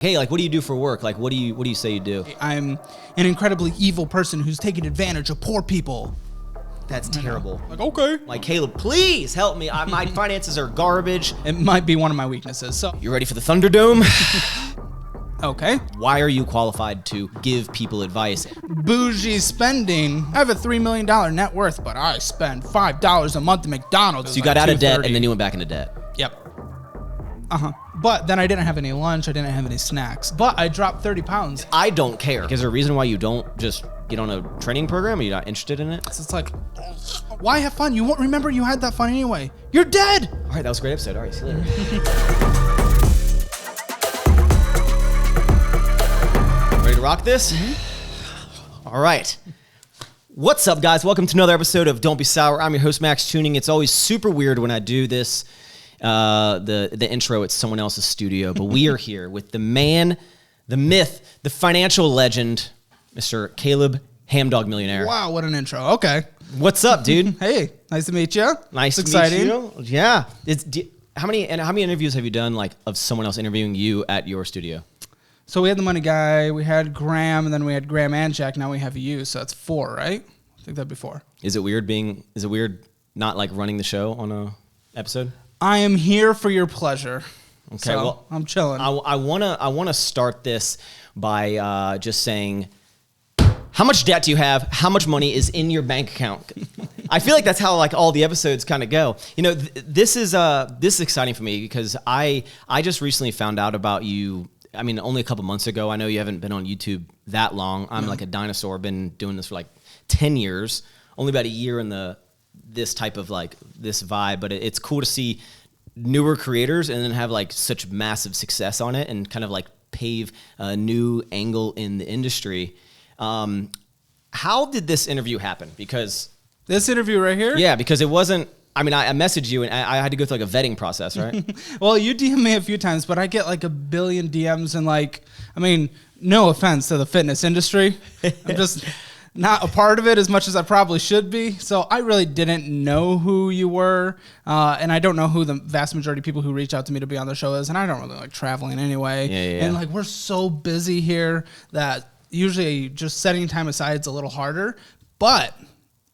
Hey, like, what do you do for work? Like, what do you say you do? I'm an incredibly evil person who's taking advantage of poor people. That's terrible. Like, okay. Like, Caleb, please help me. My finances are garbage. It might be one of my weaknesses. So, You ready for the Thunderdome? okay. Why are you qualified to give people advice? Bougie spending. I have a $3 million net worth, but I spend $5 a month at McDonald's. So you got out of debt and then you went back into debt. Yep. But then I didn't have any lunch. I didn't have any snacks. But I dropped 30 pounds. I don't care. Is there a reason why you don't just get on a training program? Are you not interested in it? So it's like, why have fun? You won't remember you had that fun anyway. You're dead. All right, that was a great episode. All right, see you later. Ready to rock this? Mm-hmm. All right. What's up, guys? Welcome to another episode of Don't Be Sour. I'm your host, Maxx Tuning. It's always super weird when I do this. The intro, it's someone else's studio, but we are here with the man, the myth, the financial legend, Mr. Caleb Hamdog Millionaire. Wow, what an intro. Okay. What's up, dude? Hey, nice to meet you. Nice it's to exciting. meet you. Yeah. How many interviews have you done, like, of someone else interviewing you at your studio? So we had the money guy, we had Graham, and then we had Graham and Jack. Now we have you, so that's 4, right? I think that'd be 4. Is it weird not like running the show on a episode? I am here for your pleasure. Okay, so well, I'm chilling. I wanna start this by just saying, how much debt do you have? How much money is in your bank account? I feel like that's how like all the episodes kind of go. You know, this is exciting for me because I just recently found out about you. I mean, only a couple months ago. I know you haven't been on YouTube that long. I'm like a dinosaur. Been doing this for like 10 years. Only about a year in this type of like this vibe, but it's cool to see newer creators and then have like such massive success on it and kind of like pave a new angle in the industry. How did this interview happen? Because this interview right here? Yeah, because it wasn't, I mean, I messaged you and I had to go through like a vetting process, right? Well, you DM me a few times, but I get like a billion DMs and like, I mean, no offense to the fitness industry. I'm just not a part of it as much as I probably should be. So I really didn't know who you were. And I don't know who the vast majority of people who reach out to me to be on the show is. And I don't really like traveling anyway. Yeah. And like, we're so busy here that usually just setting time aside is a little harder. But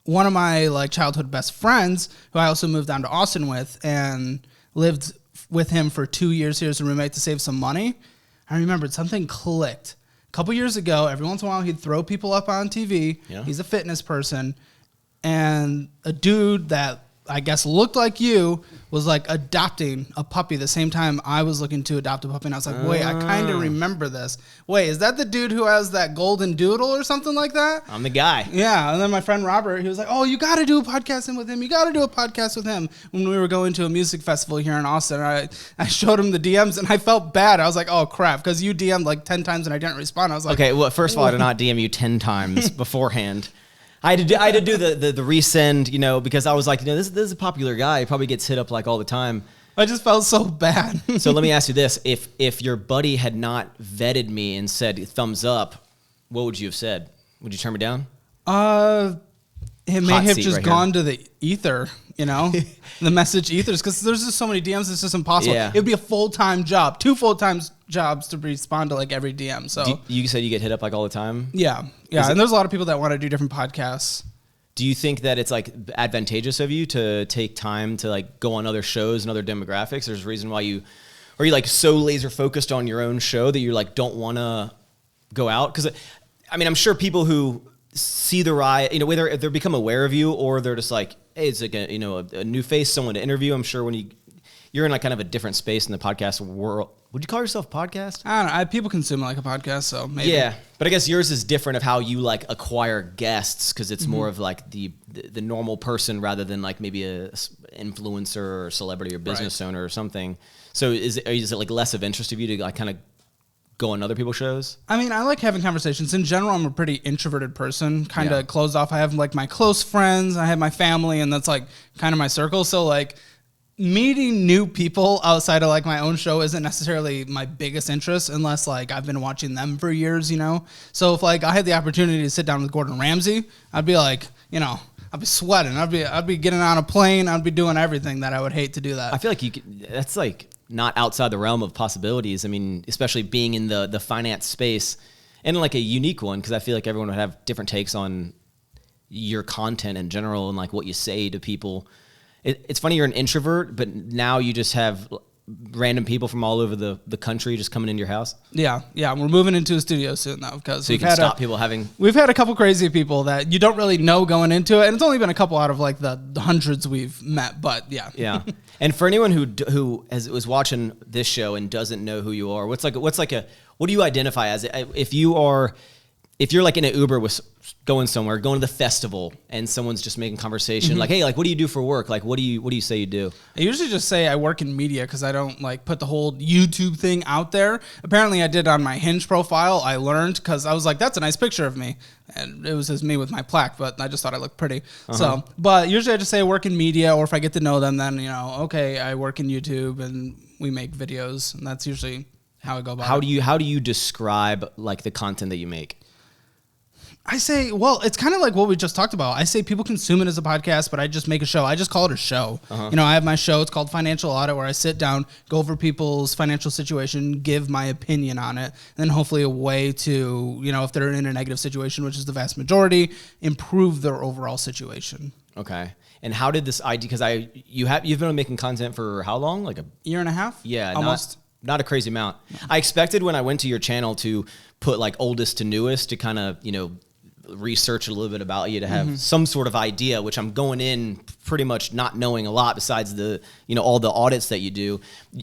one of my like childhood best friends, who I also moved down to Austin with and lived with him for 2 years here as a roommate to save some money, I remembered something clicked. A couple years ago, every once in a while, he'd throw people up on TV. Yeah. He's a fitness person. And a dude that I guess looked like you was like adopting a puppy the same time I was looking to adopt a puppy. And I was like, wait, I kind of remember this. Wait, is that the dude who has that golden doodle or something like that? I'm the guy. Yeah. And then my friend Robert, he was like, oh, you got to do a podcast with him. You got to do a podcast with him. When we were going to a music festival here in Austin, I showed him the DMs and I felt bad. I was like, oh, crap. Because you DM'd like 10 times and I didn't respond. I was like, okay, well, first of all, I did not DM you 10 times beforehand. I had to do the resend, you know, because I was like, you know, this is a popular guy. He probably gets hit up like all the time. I just felt so bad. So let me ask you this. If your buddy had not vetted me and said thumbs up, what would you have said? Would you turn me down? It may have just gone to the ether, you know, the message ethers, because there's just so many DMs, it's just impossible. Yeah. It would be a full-time job, 2 full-time jobs to respond to like every DM. So you said you get hit up like all the time? Yeah. And there's a lot of people that want to do different podcasts. Do you think that it's like advantageous of you to take time to like go on other shows and other demographics? There's a reason why are you like so laser focused on your own show that you like don't want to go out? Because I mean, I'm sure people who see the rise, you know, whether they become aware of you or they're just like, hey, it's like a new face, someone to interview. I'm sure when you're in like kind of a different space in the podcast world. Would you call yourself a podcast? I don't know. People consume it like a podcast, so maybe. Yeah, but I guess yours is different of how you like acquire guests because it's more of like the normal person rather than like maybe a influencer or celebrity or business owner or something. So is it like less of interest of you to like kind of go on other people's shows? I mean, I like having conversations. In general, I'm a pretty introverted person, kind of closed off. I have like my close friends, I have my family, and that's like kind of my circle. So like meeting new people outside of like my own show isn't necessarily my biggest interest unless like I've been watching them for years, you know? So if like I had the opportunity to sit down with Gordon Ramsay, I'd be like, you know, I'd be sweating. I'd be getting on a plane. I'd be doing everything that I would hate to do that. I feel like that's like not outside the realm of possibilities. I mean, especially being in the finance space and like a unique one, because I feel like everyone would have different takes on your content in general and like what you say to people. It's funny, you're an introvert, but now you just have random people from all over the country just coming into your house. Yeah. We're moving into a studio soon though, because so you can stop people having. We've had a couple crazy people that you don't really know going into it, and it's only been a couple out of like the hundreds we've met. But yeah. Yeah. And for anyone who was watching this show and doesn't know who you are, what do you identify as? If you're like in an Uber with going somewhere, going to the festival, and someone's just making conversation, like, hey, like, what do you do for work? Like, what do you say you do? I usually just say I work in media because I don't like put the whole YouTube thing out there. Apparently I did on my Hinge profile. I learned because I was like, that's a nice picture of me. And it was just me with my plaque, but I just thought I looked pretty. So, but usually I just say I work in media, or if I get to know them, then, okay, I work in YouTube and we make videos. And that's usually how I go about it. How do you describe like the content that you make? I say, well, it's kind of like what we just talked about. I say people consume it as a podcast, but I just make a show. I just call it a show. I have my show. It's called Financial Audit, where I sit down, go over people's financial situation, give my opinion on it, and then hopefully a way to, if they're in a negative situation, which is the vast majority, improve their overall situation. Okay. And how did this idea, because you've been making content for how long? Like a year and a half? Yeah. Almost. Not a crazy amount. I expected when I went to your channel to put like oldest to newest to kind of, research a little bit about you to have some sort of idea, which I'm going in pretty much not knowing a lot besides the, all the audits that you do.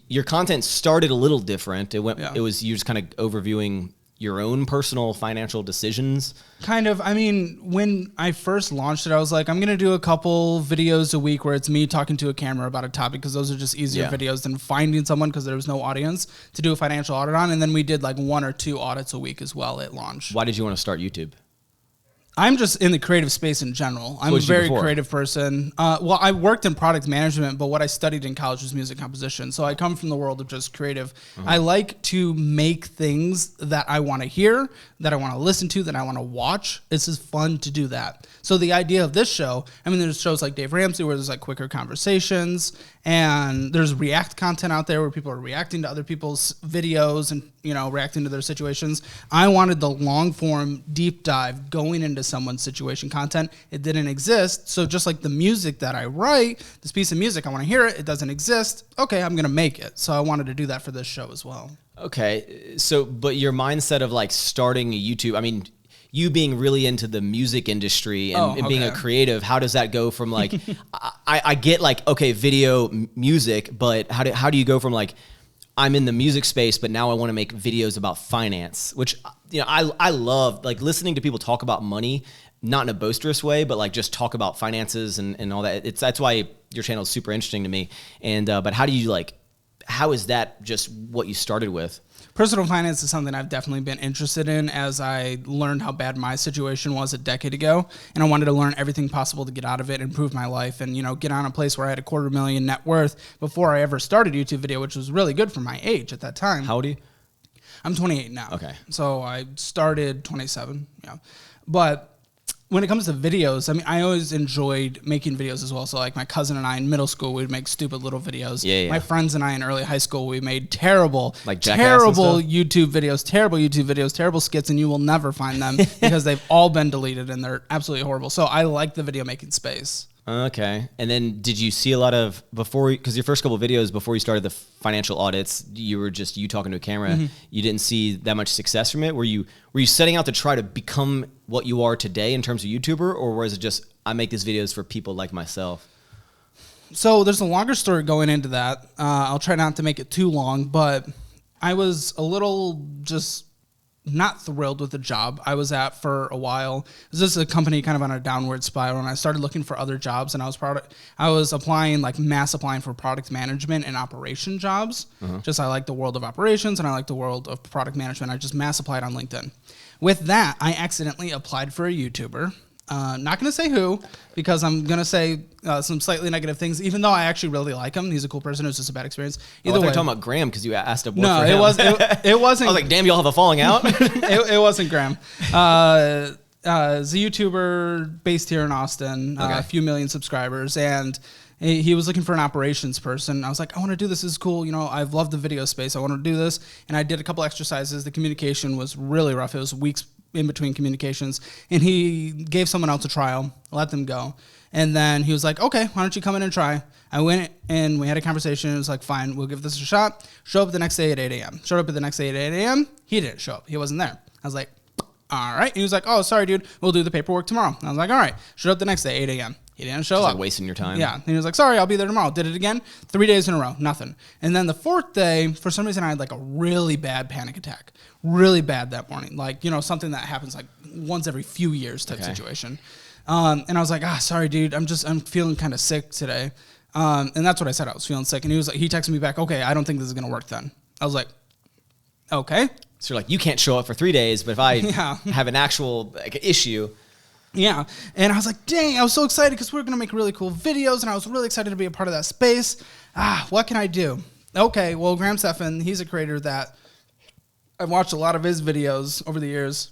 Your content started a little different. It was you just kind of overviewing your own personal financial decisions. Kind of. I mean, when I first launched it, I was like, I'm going to do a couple videos a week where it's me talking to a camera about a topic, because those are just easier videos than finding someone, because there was no audience to do a financial audit on. And then we did like 1 or 2 audits a week as well at launch. Why did you want to start YouTube? I'm just in the creative space in general. I'm a very creative person. Well, I worked in product management, but what I studied in college was music composition. So I come from the world of just creative. I like to make things that I want to hear, that I want to listen to, that I want to watch. It's just fun to do that. So the idea of this show, there's shows like Dave Ramsey where there's like quicker conversations, and there's React content out there where people are reacting to other people's videos and, reacting to their situations. I wanted the long form deep dive going into someone's situation content. It didn't exist. So just like the music that I write, this piece of music, I want to hear it. It doesn't exist. Okay, I'm going to make it. So I wanted to do that for this show as well. Okay. So, but your mindset of like starting a YouTube, you being really into the music industry and being a creative, how does that go from like, I get like, okay, video music, but how do you go from like, I'm in the music space, but now I want to make videos about finance, which, I love like listening to people talk about money, not in a boisterous way, but like just talk about finances and all that. That's why your channel is super interesting to me. And, but how is that just what you started with? Personal finance is something I've definitely been interested in as I learned how bad my situation was a decade ago. And I wanted to learn everything possible to get out of it, improve my life, and, get on a place where I had $250,000 net worth before I ever started YouTube video, which was really good for my age at that time. How old are you? I'm 28 now. Okay. So I started 27. Yeah. But when it comes to videos, I always enjoyed making videos as well. So like my cousin and I in middle school, we'd make stupid little videos. Yeah. My friends and I in early high school, we made terrible YouTube videos, terrible skits, and you will never find them because they've all been deleted and they're absolutely horrible. So I like the video making space. Okay. And then did you see a lot of because your first couple of videos before you started the financial audits, you were just you talking to a camera. You didn't see that much success from it. Were you setting out to try to become what you are today in terms of YouTuber, or was it just I make these videos for people like myself? So there's a longer story going into that. I'll try not to make it too long, but I was a little just not thrilled with the job I was at for a while. This is a company kind of on a downward spiral, and I started looking for other jobs, and I was applying, like mass applying for product management and operation jobs. Just I like the world of operations and I like the world of product management. I just mass applied on LinkedIn. With that, I accidentally applied for a YouTuber. Not going to say who, because I'm going to say some slightly negative things, even though I actually really like him. He's a cool person. It was just a bad experience. Either way. You're talking about Graham because you asked him. No, it wasn't. I was like, damn, y'all have a falling out? It wasn't Graham. He's a YouTuber based here in Austin, a few million subscribers, and He was looking for an operations person. I was like, I want to do this. This is cool. I've loved the video space. I want to do this. And I did a couple exercises. The communication was really rough. It was weeks in between communications. And he gave someone else a trial, let them go. And then he was like, okay, why don't you come in and try? I went and we had a conversation. It was like, fine, we'll give this a shot. Show up the next day at 8 a.m. Showed up at the next day at 8 a.m. He didn't show up. He wasn't there. I was like, all right. He was like, oh, sorry, dude. We'll do the paperwork tomorrow. I was like, all right. Showed up the next day, 8 a.m. He didn't show up. Like wasting your time. Yeah. And he was like, sorry, I'll be there tomorrow. Did it again. 3 days in a row. Nothing. And then the fourth day, for some reason, I had like a really bad panic attack. Really bad that morning. Like, something that happens like once every few years type situation. And I was like, sorry, dude. I'm feeling kind of sick today. And that's what I said. I was feeling sick. And he texted me back, okay, I don't think this is going to work then. I was like, okay. So you're like, you can't show up for 3 days, but if I have an actual issue. Yeah. And I was like, dang, I was so excited because we were going to make really cool videos. And I was really excited to be a part of that space. What can I do? Okay. Well, Graham Stephan, he's a creator that I've watched a lot of his videos over the years.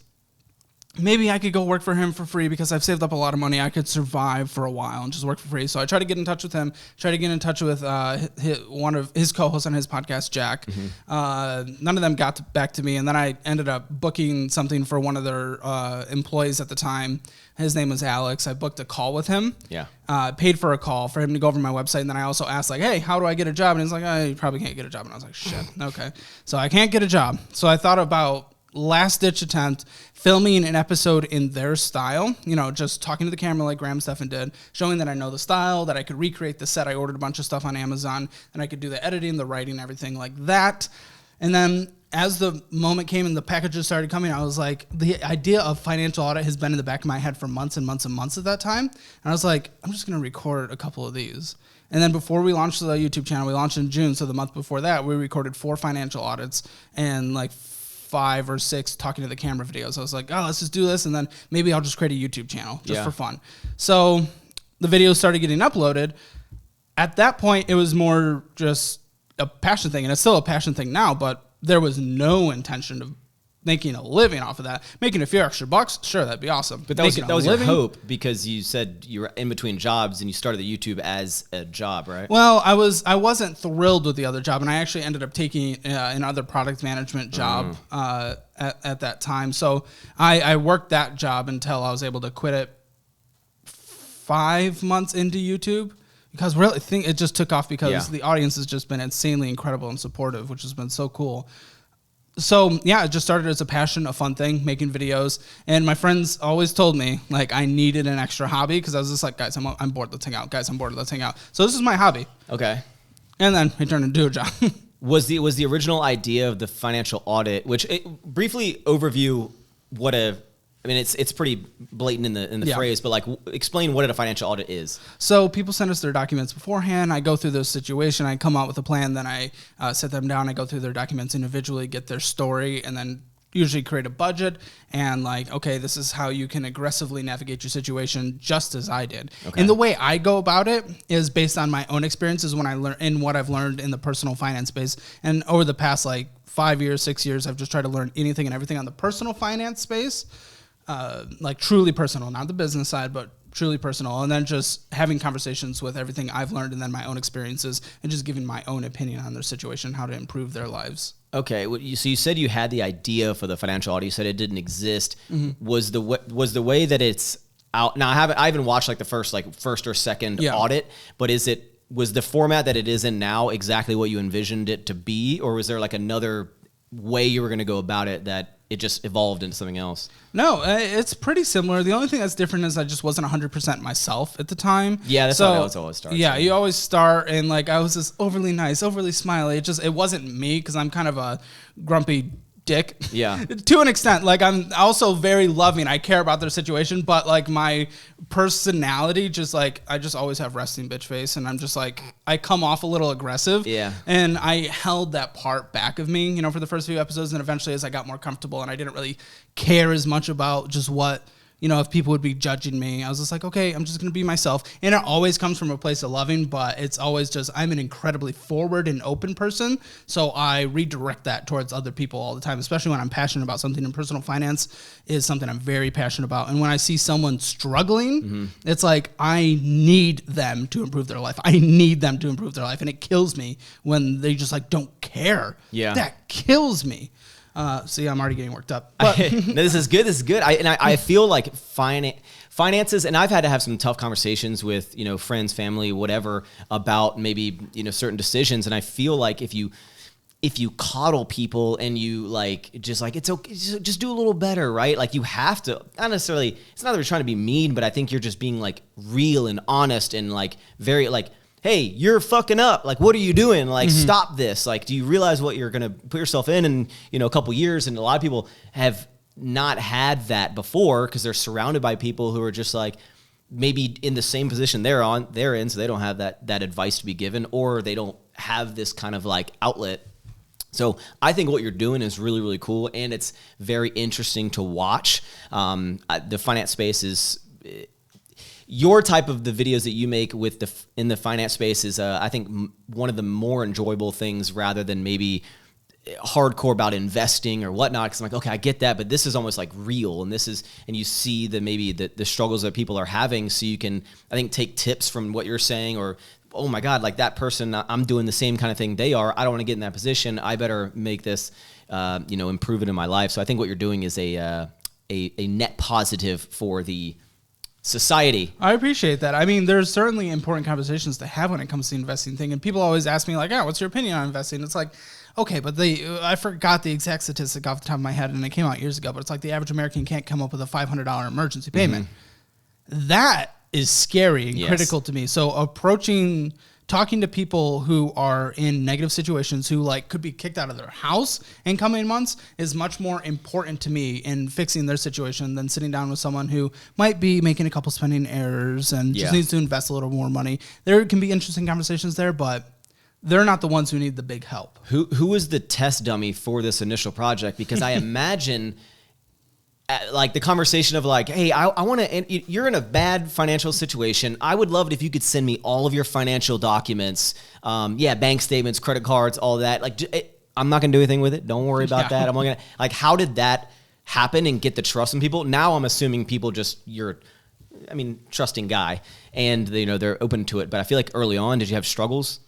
Maybe I could go work for him for free because I've saved up a lot of money. I could survive for a while and just work for free. So I tried to get in touch with him, tried to get in touch with one of his co-hosts on his podcast, Jack. Mm-hmm. None of them got back to me. And then I ended up booking something for one of their employees at the time. His name was Alex. I booked a call with him. Yeah. Paid for a call for him to go over my website. And then I also asked, like, hey, how do I get a job? And he's like, you probably can't get a job. And I was like, shit, okay. So I can't get a job. So I thought about last-ditch attempt, filming an episode in their style, just talking to the camera like Graham Stephan did, showing that I know the style, that I could recreate the set. I ordered a bunch of stuff on Amazon, and I could do the editing, the writing, everything like that. And then as the moment came and the packages started coming, I was like, the idea of financial audit has been in the back of my head for months and months and months at that time. And I was like, I'm just going to record a couple of these. And then before we launched the YouTube channel, we launched in June, so the month before that, we recorded 4 financial audits and like 5 or 6 talking to the camera videos. I was like, let's just do this, and then maybe I'll just create a YouTube channel just for fun. So the videos started getting uploaded. At that point, it was more just a passion thing, and it's still a passion thing now, but there was no intention of making a living off of that. Making a few extra bucks, sure, that'd be awesome. But that was your hope, because you said you were in between jobs and you started the YouTube as a job, right? Well, I wasn't thrilled with the other job, and I actually ended up taking another product management job at that time. So I worked that job until I was able to quit it 5 months into YouTube. Because really, it just took off because the audience has just been insanely incredible and supportive, which has been so cool. So, it just started as a passion, a fun thing, making videos. And my friends always told me, like, I needed an extra hobby because I was just like, guys, I'm bored, let's hang out. Guys, I'm bored, let's hang out. So this is my hobby. Okay. And then it turned into a job. Was the original idea of the financial audit, which briefly overview what it's pretty blatant in the phrase, but like explain what a financial audit is. So people send us their documents beforehand. I go through the situation. I come out with a plan. Then I sit them down. I go through their documents individually, get their story, and then usually create a budget and like, okay, this is how you can aggressively navigate your situation, just as I did. Okay. And the way I go about it is based on my own experiences when I learn in what I've learned in the personal finance space. And over the past like 5 years, 6 years, I've just tried to learn anything and everything on the personal finance space. Like truly personal, not the business side, but truly personal. And then just having conversations with everything I've learned and then my own experiences and just giving my own opinion on their situation, how to improve their lives. Okay. So you said you had the idea for the financial audit. You said it didn't exist. Mm-hmm. Was the way that it's out now? I haven't watched like the first or second audit, but was the format that it is in now exactly what you envisioned it to be? Or was there like another way you were going to go about it that it just evolved into something else? No, it's pretty similar. The only thing that's different is I just wasn't 100% myself at the time. Yeah, that's how it always starts. Yeah, you always start and like I was just overly nice, overly smiley. It wasn't me because I'm kind of a grumpy dick. Yeah. To an extent. Like I'm also very loving. I care about their situation, but like my personality just like I just always have resting bitch face and I'm just like I come off a little aggressive. Yeah. And I held that part back of me, for the first few episodes, and eventually as I got more comfortable and I didn't really care as much about just what if people would be judging me. I was just like, okay, I'm just going to be myself. And it always comes from a place of loving, but it's always just, I'm an incredibly forward and open person. So I redirect that towards other people all the time, especially when I'm passionate about something. And personal finance is something I'm very passionate about. And when I see someone struggling, it's like, I need them to improve their life. I need them to improve their life. And it kills me when they just like don't care. Yeah. That kills me. See, I'm already getting worked up. But This is good. This is good. I feel like finances, and I've had to have some tough conversations with, friends, family, whatever, about maybe, certain decisions. And I feel like if you coddle people and you it's okay, just do a little better, right? Like you have to, not necessarily, it's not that we're trying to be mean, but I think you're just being like real and honest and like very like, hey, you're fucking up. Like, what are you doing? Like, stop this. Like, do you realize what you're going to put yourself in a couple years? And a lot of people have not had that before because they're surrounded by people who are just like maybe in the same position they're in, so they don't have that advice to be given, or they don't have this kind of like outlet. So I think what you're doing is really, really cool, and it's very interesting to watch. The finance space is... Your type of the videos that you make in the finance space is, I think, one of the more enjoyable things rather than maybe hardcore about investing or whatnot. Because I'm like, okay, I get that, but this is almost like real, and you see the struggles that people are having, so you can, I think, take tips from what you're saying, or oh my God, like that person, I'm doing the same kind of thing they are. I don't want to get in that position. I better make this, improve it in my life. So I think what you're doing is a net positive for the society. I appreciate that. I mean, there's certainly important conversations to have when it comes to the investing thing. And people always ask me like, what's your opinion on investing? It's like, okay, but I forgot the exact statistic off the top of my head, and it came out years ago, but it's like the average American can't come up with a $500 emergency payment. That is scary and critical to me. So talking to people who are in negative situations, who like could be kicked out of their house in coming months, is much more important to me in fixing their situation than sitting down with someone who might be making a couple spending errors and just needs to invest a little more money. There can be interesting conversations there, but they're not the ones who need the big help. Who was the test dummy for this initial project? Because I imagine like the conversation of like, hey, I want to, you're in a bad financial situation. I would love it if you could send me all of your financial documents. Bank statements, credit cards, all that. Like, I'm not going to do anything with it. Don't worry about that. I'm going to, like, how did that happen and get the trust in people? Now I'm assuming people trusting guy, and they're open to it. But I feel like early on, did you have struggles?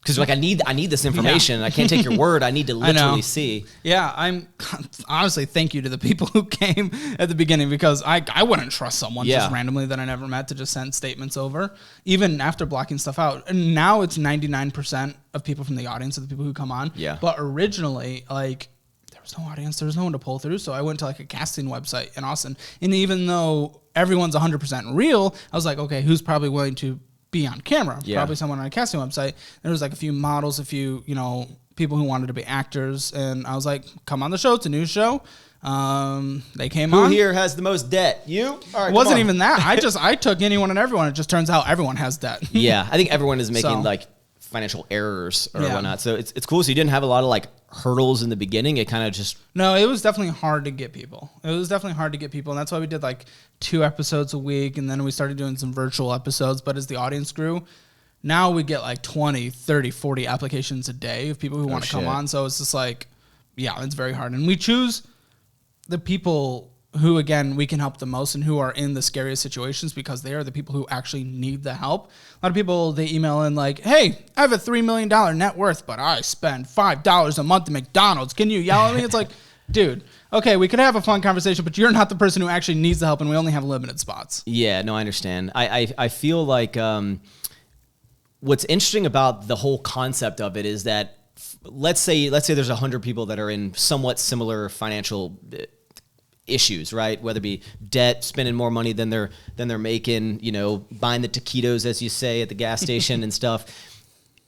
Because like I need this information. I can't take your word. I need to literally see. Yeah, I'm honestly, thank you to the people who came at the beginning, because I wouldn't trust someone just randomly that I never met to just send statements over, even after blocking stuff out. And now it's 99% of people from the audience of the people who come on. Yeah. But originally, like, there was no audience, there was no one to pull through. So I went to like a casting website in Austin, and even though everyone's 100% real, I was like, okay, who's probably willing to be on camera? Probably someone on a casting website. There was like a few models, a few, people who wanted to be actors. And I was like, come on the show. It's a new show. They came on. Who here has the most debt? You? All right, it wasn't even that. I took anyone and everyone. It just turns out everyone has debt. Yeah. I think everyone is making like financial errors or whatnot. So it's cool. So you didn't have a lot of like hurdles in the beginning. It kind of just... No, it was definitely hard to get people. And that's why we did like 2 episodes a week. And then we started doing some virtual episodes. But as the audience grew, now we get like 20, 30, 40 applications a day of people who want to come on. So it's just like, it's very hard. And we choose the people who, again, we can help the most and who are in the scariest situations, because they are the people who actually need the help. A lot of people, they email in like, hey, I have a $3 million net worth, but I spend $5 a month at McDonald's. Can you yell at me? It's like, dude, okay, we could have a fun conversation, but you're not the person who actually needs the help, and we only have limited spots. Yeah, no, I understand. I feel like what's interesting about the whole concept of it is that let's say there's 100 people that are in somewhat similar financial issues, right? Whether it be debt, spending more money than they're making, buying the taquitos, as you say, at the gas station and stuff.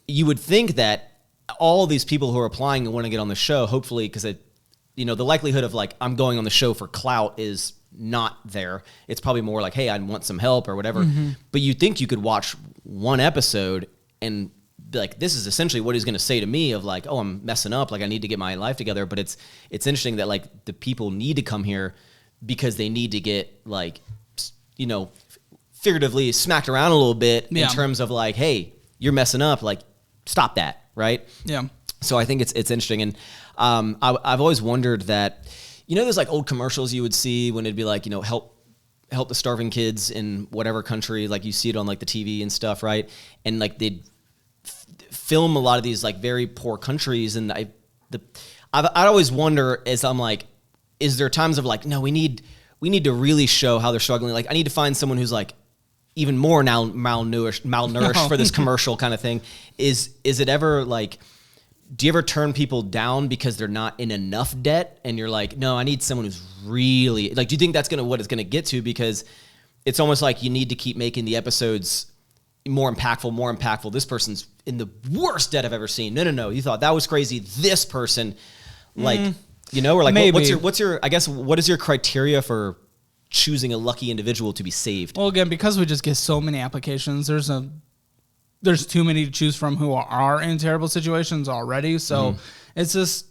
You would think that all these people who are applying and want to get on the show, hopefully, because the likelihood of like, I'm going on the show for clout is not there. It's probably more like, hey, I want some help or whatever. But you think you could watch one episode and be like, this is essentially what he's going to say to me, of like, oh, I'm messing up, like I need to get my life together. But it's interesting that like the people need to come here because they need to get like, figuratively smacked around a little bit in terms of like, hey, you're messing up, like stop that, right? Yeah. So I think it's interesting, and I've always wondered that, there's like old commercials you would see when it'd be like, help the starving kids in whatever country, like you see it on like the TV and stuff, right? And like they'd film a lot of these like very poor countries, and I'd always wonder, as I'm like, is there times of like, no, we need to really show how they're struggling. Like I need to find someone who's like even more now malnourished for this commercial kind of thing. Is it ever like, do you ever turn people down because they're not in enough debt and you're like, no, I need someone who's really like, do you think that's what it's going to get to? Because it's almost like you need to keep making the episodes more impactful. This person's in the worst debt I've ever seen. No. You thought that was crazy. This person, like, or like, Maybe. what's your, I guess, what is your criteria for choosing a lucky individual to be saved? Well, again, because we just get so many applications, there's too many to choose from who are in terrible situations already. So it's just,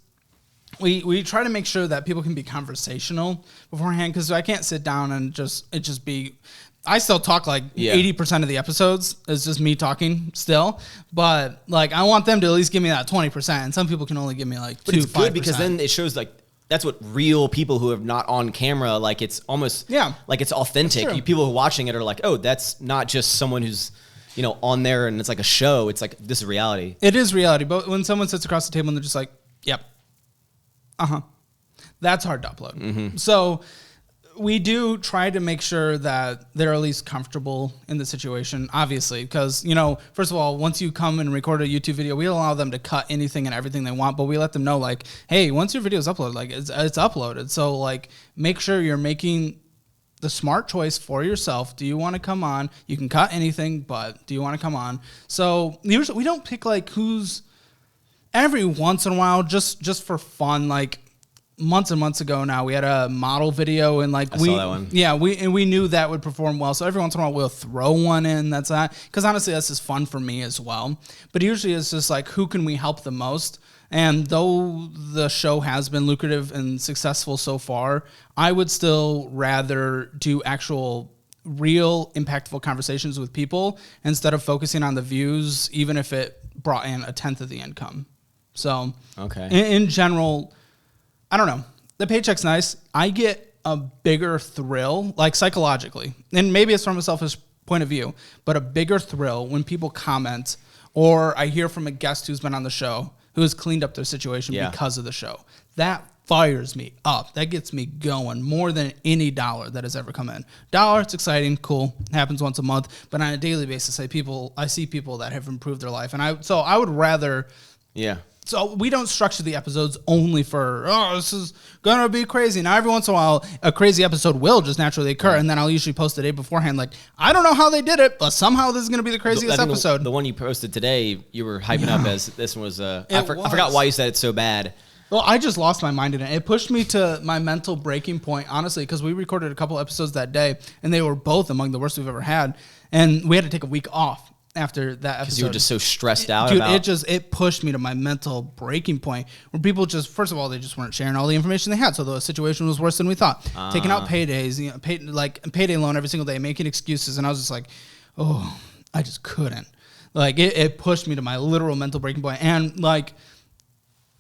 we try to make sure that people can be conversational beforehand, because I can't sit down and just be, I still talk like 80% of the episodes is just me talking still, but like I want them to at least give me that 20%, and some people can only give me like 2-5%. But it's good because then it shows like that's what real people who are not on camera, like it's almost like it's authentic. People who are watching it are like, oh, that's not just someone who's on there and it's like a show. It's like, this is reality. It is reality. But when someone sits across the table and they're just like, yep, that's hard to upload. So we do try to make sure that they're at least comfortable in the situation, obviously, because, first of all, once you come and record a YouTube video, we allow them to cut anything and everything they want, but we let them know, like, hey, once your video is uploaded, like, it's uploaded. So, like, make sure you're making the smart choice for yourself. Do you want to come on? You can cut anything, but do you want to come on? So, usually we don't pick, like, who's every once in a while, just for fun, like, months and months ago now, we had a model video, and like I saw that one. Yeah, we knew that would perform well. So every once in a while we'll throw one in. That's that, because honestly, that's just fun for me as well. But usually it's just like, who can we help the most? And though the show has been lucrative and successful so far, I would still rather do actual real impactful conversations with people instead of focusing on the views, even if it brought in 1/10 of the income. So okay, in general, I don't know. The paycheck's nice. I get a bigger thrill, like psychologically, and maybe it's from a selfish point of view, but a bigger thrill when people comment, or I hear from a guest who's been on the show who has cleaned up their situation because of the show. That fires me up. That gets me going more than any dollar that has ever come in. Dollar, it's exciting, cool, happens once a month, but on a daily basis, I see people that have improved their life, and I would rather. Yeah. So we don't structure the episodes only for, this is going to be crazy. Now, every once in a while, a crazy episode will just naturally occur, and then I'll usually post the day beforehand, like, I don't know how they did it, but somehow this is going to be the craziest episode. The one you posted today, you were hyping up as this one was, I forgot why you said it's so bad. Well, I just lost my mind in it. It pushed me to my mental breaking point, honestly, because we recorded a couple episodes that day, and they were both among the worst we've ever had, and we had to take a week off after that episode. Because you were just so stressed out Dude, about it pushed me to my mental breaking point where people just, first of all, they just weren't sharing all the information they had. So the situation was worse than we thought. Taking out paydays, payday loan every single day, making excuses. And I was just like, oh, I just couldn't. Like, it pushed me to my literal mental breaking point. And like,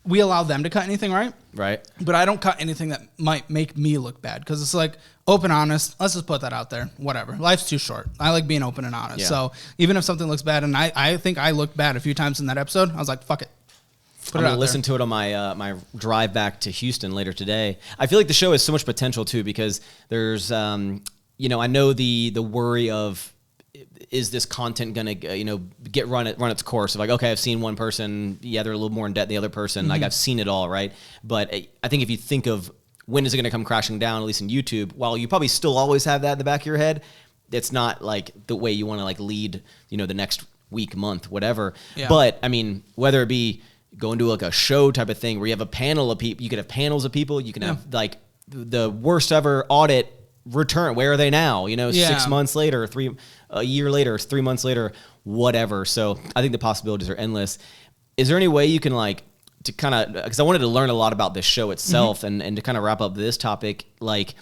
we allow them to cut anything, right? Right. But I don't cut anything that might make me look bad, because it's like, open, honest. Let's just put that out there. Whatever. Life's too short. I like being open and honest. Yeah. So even if something looks bad, and I think I looked bad a few times in that episode, I was like, fuck it. I'm going to listen to it on my my drive back to Houston later today. I feel like the show has so much potential too, because there's, I know the worry of, is this content going to, run its course of like, okay, I've seen one person. Yeah, they're a little more in debt than the other person. Like, I've seen it all, right? But I think if you think of when is it going to come crashing down, at least in YouTube, while you probably still always have that in the back of your head, it's not like the way you want to like lead, the next week, month, whatever. Yeah. But I mean, whether it be going to like a show type of thing where you have a panel of people, you could have panels of people, you can have like the worst ever audit return. Where are they now? 6 months later, a year later, 3 months later, whatever. So I think the possibilities are endless. Is there any way you can like, to kind of, because I wanted to learn a lot about this show itself, and to kind of wrap up this topic, like,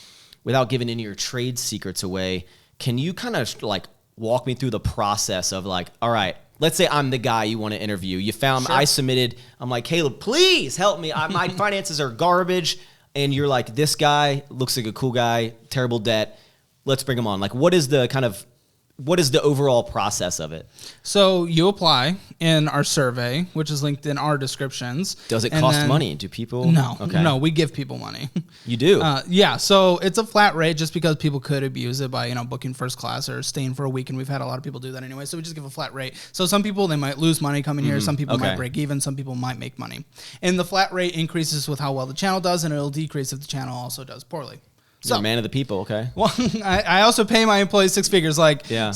without giving any of your trade secrets away, can you kind of like walk me through the process of like, all right, let's say I'm the guy you want to interview. You found, I submitted, I'm like, Caleb, please help me. My finances are garbage. And you're like, this guy looks like a cool guy, terrible debt. Let's bring him on. Like, what is the overall process of it? So you apply in our survey, which is linked in our descriptions. Does it cost money? Do people? No, no, we give people money. You do? Yeah. So it's a flat rate just because people could abuse it by, booking first class or staying for a week. And we've had a lot of people do that anyway. So we just give a flat rate. So some people, they might lose money coming here. Some people might break even. Some people might make money. And the flat rate increases with how well the channel does, and it'll decrease if the channel also does poorly. So, you're a man of the people, okay. Well, I also pay my employees 6 figures.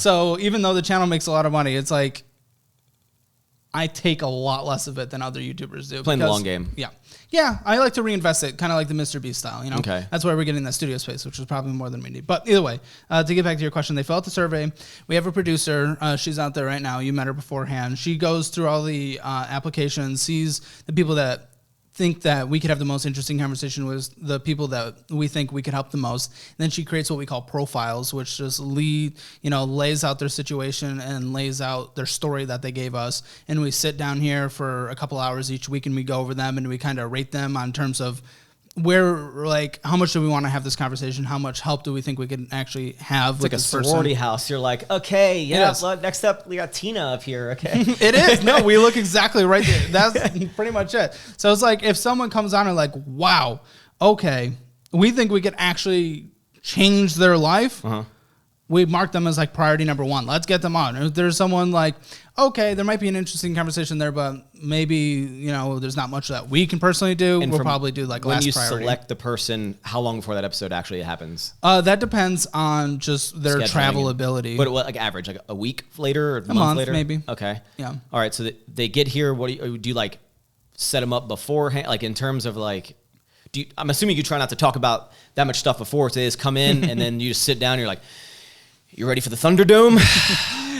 So even though the channel makes a lot of money, it's like I take a lot less of it than other YouTubers do. Playing the long game. Yeah. Yeah, I like to reinvest it, kind of like the Mr. Beast style, Okay. That's why we're getting that studio space, which is probably more than we need. But either way, to get back to your question, they fill out the survey. We have a producer. She's out there right now. You met her beforehand. She goes through all the applications, sees the people that think that we could have the most interesting conversation with, the people that we think we could help the most. And then she creates what we call profiles, which just lays out their situation and lays out their story that they gave us. And we sit down here for a couple hours each week and we go over them and we kind of rate them on terms of how much do we want to have this conversation? How much help do we think we can actually have with this person? It's like a sorority house. You're like, okay, yeah, next up, we got Tina up here, okay. It is. No, we look exactly right there. That's pretty much it. So it's like if someone comes on and like, wow, okay, we think we could actually change their life, we mark them as like priority number 1. Let's get them on. If there's someone like, okay, there might be an interesting conversation there, but maybe, there's not much that we can personally do. And we'll probably do like last priority. When you select the person, how long before that episode actually happens? That depends on just their travel ability. But what, like average, like a week later or a month later? Maybe. Okay. Yeah. All right. So they get here. What do you like set them up beforehand? Like in terms of like, I'm assuming you try not to talk about that much stuff before. So they just come in and then you just sit down and you're like, you ready for the Thunderdome?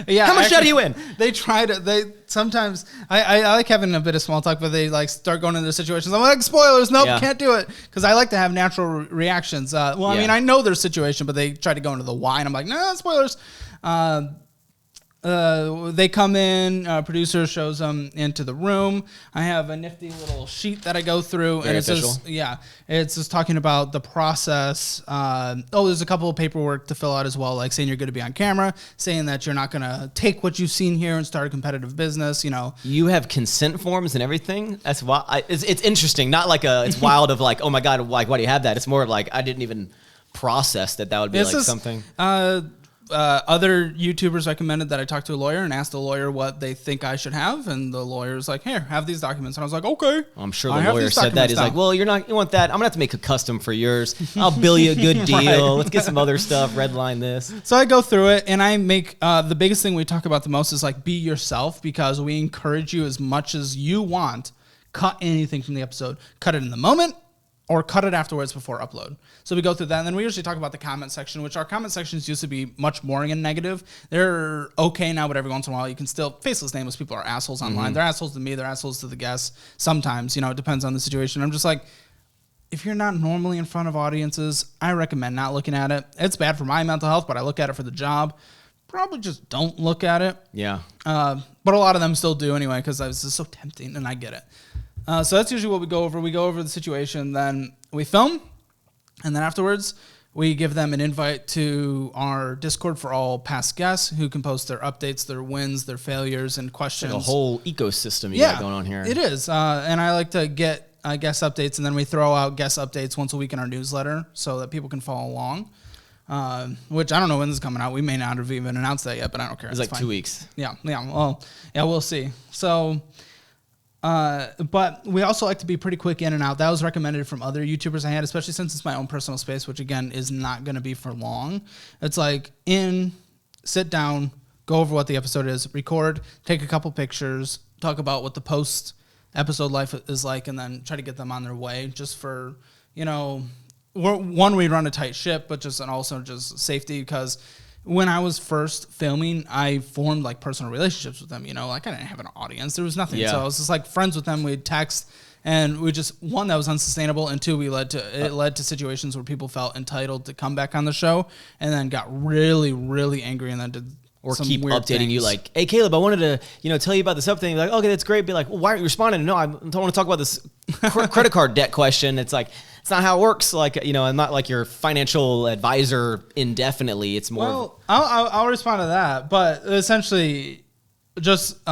Yeah. How much do you win? They try to. Sometimes I like having a bit of small talk, but they like start going into their situations. I'm like, spoilers, nope, can't do it, because I like to have natural reactions. I mean, I know their situation, but they try to go into the why, and I'm like, no, spoilers. They come in, producer shows them into the room. I have a nifty little sheet that I go through. Very and it's official. It's just talking about the process. There's a couple of paperwork to fill out as well, like saying you're going to be on camera, saying that you're not going to take what you've seen here and start a competitive business, You have consent forms and everything? That's wild. It's interesting. Not like it's wild of like, oh my God, like, why do you have that? It's more of like, I didn't even process that would be something. Other YouTubers recommended that I talk to a lawyer and ask the lawyer what they think I should have, and the lawyer's like, "Here, have these documents." And I was like, "Okay." I'm sure the lawyer said that. He's like, "Well, you want that? I'm gonna have to make a custom for yours. I'll bill you a good deal. Right. Let's get some other stuff. Redline this." So I go through it, and I make the biggest thing we talk about the most is like be yourself, because we encourage you as much as you want. Cut anything from the episode. Cut it in the moment, or cut it afterwards before upload. So we go through that, and then we usually talk about the comment section, which our comment sections used to be much boring and negative. They're okay now, but every once in a while you can still, faceless nameless people are assholes online. They're assholes to me, they're assholes to the guests. Sometimes, it depends on the situation. I'm just like, if you're not normally in front of audiences, I recommend not looking at it. It's bad for my mental health, but I look at it for the job. Probably just don't look at it. Yeah. But a lot of them still do anyway, because it's just so tempting, and I get it. So that's usually what we go over. We go over the situation, then we film, and then afterwards we give them an invite to our Discord for all past guests who can post their updates, their wins, their failures, and questions. Like a whole ecosystem you got going on here. It is. And I like to get guest updates, and then we throw out guest updates once a week in our newsletter so that people can follow along. Which I don't know when this is coming out. We may not have even announced that yet, but I don't care. It's like fine. 2 weeks. Yeah. Well, we'll see. So... but we also like to be pretty quick in and out. That was recommended from other YouTubers I had, especially since it's my own personal space, which again is not going to be for long. It's like sit down, go over what the episode is, record, take a couple pictures, talk about what the post episode life is like, and then try to get them on their way just for, we run a tight ship, but and also just safety, because when I was first filming, I formed like personal relationships with them, like I didn't have an audience. There was nothing. Yeah. So I was just like friends with them. We'd text And we just, one, that was unsustainable, and two, it led to situations where people felt entitled to come back on the show and then got really, really angry and then did or some keep weird updating things. you like, hey, Caleb, I wanted to, tell you about this update. Like, okay, that's great. Be like, well, why aren't you responding? No, I don't want to talk about this credit card debt question. It's like, it's not how it works. Like, I'm not like your financial advisor indefinitely. It's more. Well, I'll respond to that, but essentially just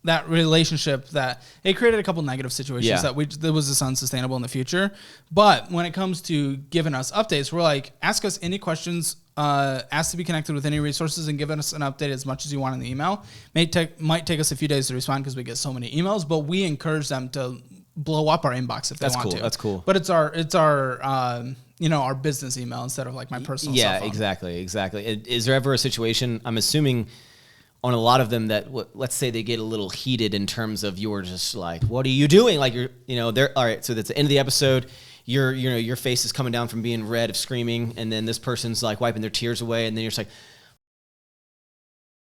that relationship that it created a couple negative situations that was just unsustainable in the future. But when it comes to giving us updates, we're like, ask us any questions, ask to be connected with any resources, and give us an update as much as you want in the email. Might take us a few days to respond because we get so many emails, but we encourage them to blow up our inbox if they want to. That's cool. But it's our our business email instead of like my personal cell phone. Exactly. Is there ever a situation, I'm assuming on a lot of them, that let's say they get a little heated in terms of you're just like, what are you doing? Like they're all right. So that's the end of the episode. Your face is coming down from being red of screaming, and then this person's like wiping their tears away, and then you're just like,